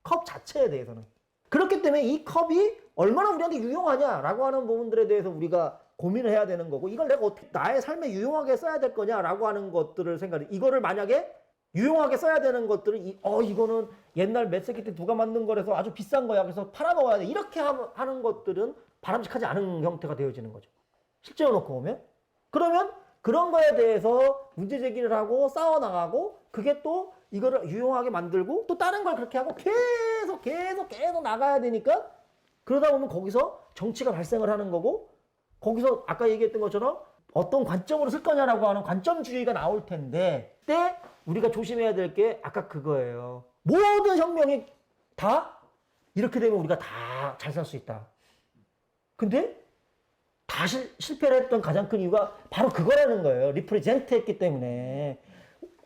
컵 자체에 대해서는. 그렇기 때문에 이 컵이 얼마나 우리한테 유용하냐라고 하는 부분들에 대해서 우리가 고민을 해야 되는 거고 이걸 내가 어떻게 나의 삶에 유용하게 써야 될 거냐라고 하는 것들을 생각해. 이거를 만약에 유용하게 써야 되는 것들은 이거는 옛날 몇 세기 때 누가 만든 거라서 아주 비싼 거야. 그래서 팔아먹어야 돼. 이렇게 하는 것들은 바람직하지 않은 형태가 되어지는 거죠. 실제로 놓고 보면. 그러면 그런 거에 대해서 문제 제기를 하고 싸워나가고 그게 또 이거를 유용하게 만들고 또 다른 걸 그렇게 하고 계속 나가야 되니까 그러다 보면 거기서 정치가 발생을 하는 거고 거기서 아까 얘기했던 것처럼 어떤 관점으로 쓸 거냐라고 하는 관점주의가 나올 텐데 그때 우리가 조심해야 될 게 아까 그거예요. 모든 혁명이 다 이렇게 되면 우리가 다 잘 살 수 있다. 근데 다 실패를 했던 가장 큰 이유가 바로 그거라는 거예요. 리프레젠트 했기 때문에.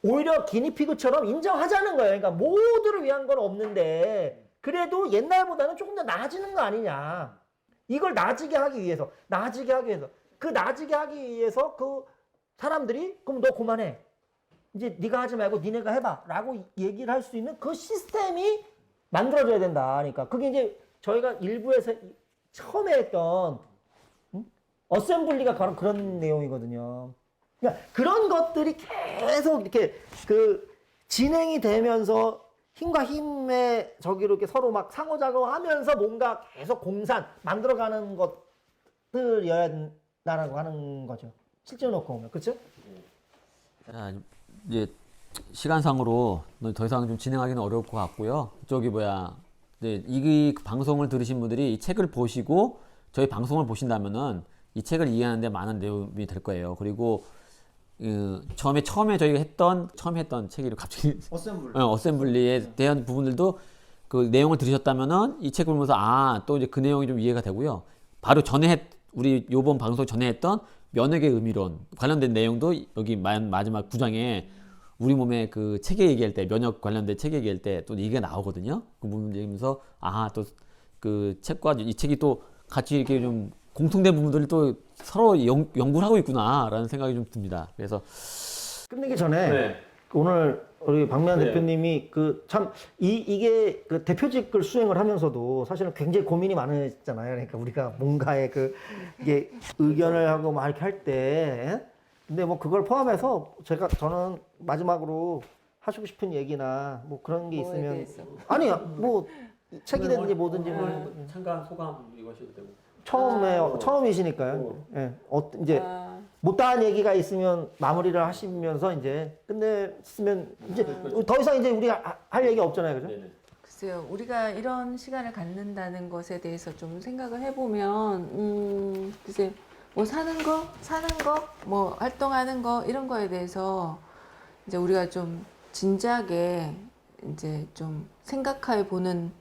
오히려 기니피그처럼 인정하자는 거예요. 그러니까 모두를 위한 건 없는데 그래도 옛날보다는 조금 더 나아지는 거 아니냐. 이걸 나아지게 하기 위해서. 그 나아지게 하기 위해서 그 사람들이 그럼 너 그만해. 이제 네가 하지 말고 니네가 해봐. 라고 얘기를 할 수 있는 그 시스템이 만들어져야 된다. 그러니까 그게 이제 저희가 일부에서 처음에 했던 어셈블리가 바로 그런 내용이거든요. 그러니까 그런 것들이 계속 이렇게 그 진행이 되면서 힘과 힘의 저기로 이렇게 서로 막 상호작용하면서 뭔가 계속 공산 만들어가는 것들이어야 된다라고 하는 거죠. 실제로 놓고 보면. 그렇죠? 자, 이제 시간상으로 더 이상 좀 진행하기는 어려울 것 같고요. 이제 이 방송을 들으신 분들이 이 책을 보시고 저희 방송을 보신다면은 이 책을 이해하는데 많은 내용이 될 거예요. 그리고 처음에 저희가 처음 했던 책이 갑자기 어셈블리에 대한 부분들도 그 내용을 들으셨다면은 이 책을 보면서 또 이제 그 내용이 좀 이해가 되고요. 바로 우리 요번 방송 전에 했던 면역의 의미론 관련된 내용도 여기 마지막 9장에 우리 몸의 그 체계 얘기할 때 면역 관련된 체계 얘기할 때 또 얘기가 나오거든요. 그 부분 얘기하면서 또 그 책과 이 책이 또 같이 이렇게 좀 공통된 부분들을 또 서로 연구를 하고 있구나라는 생각이 좀 듭니다. 그래서 끝내기 전에 오늘 우리 박미환 대표님이 이게 그 대표직을 수행을 하면서도 사실은 굉장히 고민이 많으셨잖아요. 그러니까 우리가 뭔가에 이게 의견을 하고 막 이렇게 할 때 근데 뭐 그걸 포함해서 저는 마지막으로 하시고 싶은 얘기나 뭐 그런 게 있으면 대해서? 아니요 뭐 책이든지 뭐든지 참가 소감 이거 하셔도 되고 처음이시니까요. 이제 못다한 얘기가 있으면 마무리를 하시면서 이제 끝냈으면 이제 더 이상 이제 우리가 할 얘기 없잖아요, 그죠? 글쎄요, 우리가 이런 시간을 갖는다는 것에 대해서 좀 생각을 해보면, 글쎄, 뭐 사는 거, 뭐 활동하는 거 이런 거에 대해서 이제 우리가 좀 진지하게 이제 좀 생각해 보는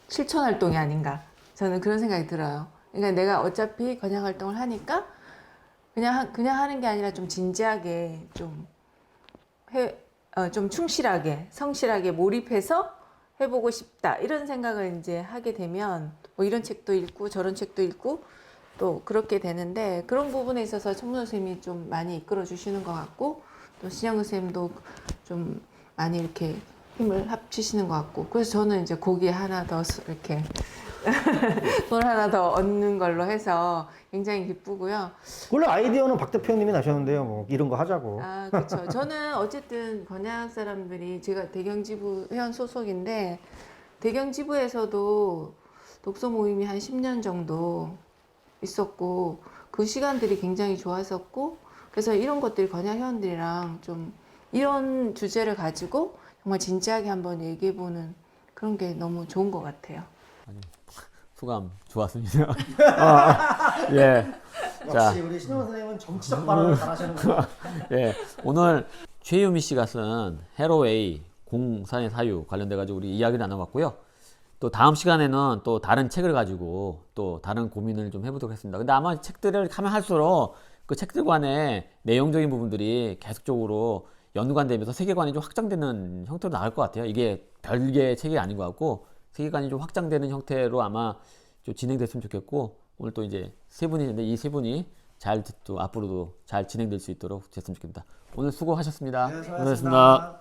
실천 활동이 아닌가. 저는 그런 생각이 들어요. 그러니까 내가 어차피 건양 활동을 하니까 그냥 하는 게 아니라 좀 진지하게 좀 충실하게 성실하게 몰입해서 해보고 싶다 이런 생각을 이제 하게 되면 뭐 이런 책도 읽고 저런 책도 읽고 또 그렇게 되는데 그런 부분에 있어서 청문 선생님이 좀 많이 이끌어 주시는 것 같고 또 신영 선생님도 좀 많이 이렇게 힘을 합치시는 것 같고 그래서 저는 이제 거기에 하나 더 이렇게 돈 하나 더 얻는 걸로 해서 굉장히 기쁘고요. 원래 아이디어는 박 대표님이 나셨는데요. 뭐 이런 거 하자고. 아, 그렇죠. 저는 어쨌든 번양 사람들이 제가 대경지부 회원 소속인데 대경지부에서도 독서 모임이 한 10년 정도 있었고 그 시간들이 굉장히 좋았었고 그래서 이런 것들이 번양 회원들이랑 좀 이런 주제를 가지고 정말 진지하게 한번 얘기해보는 그런 게 너무 좋은 것 같아요. 소감 좋았습니다. 예. 자, 우리 신영 선생님은 정치적 발언을 잘하시는구나. 예. 오늘 최유미 씨가 쓴 헤로웨이 공산의 사유 관련돼 가지고 우리 이야기를 나눠봤고요. 또 다음 시간에는 또 다른 책을 가지고 또 다른 고민을 좀 해보도록 하겠습니다. 근데 아마 책들을 하면 할수록 그 책들 간의 내용적인 부분들이 계속적으로 연관되면서 세계관이 좀 확장되는 형태로 나올 것 같아요. 이게 별개의 책이 아닌 것 같고 세계관이 좀 확장되는 형태로 아마 좀 진행됐으면 좋겠고 오늘 또 이제 세 분이 있는데 이 세 분이 잘 또 앞으로도 잘 진행될 수 있도록 됐으면 좋겠습니다. 오늘 수고하셨습니다. 네, 고생하셨습니다.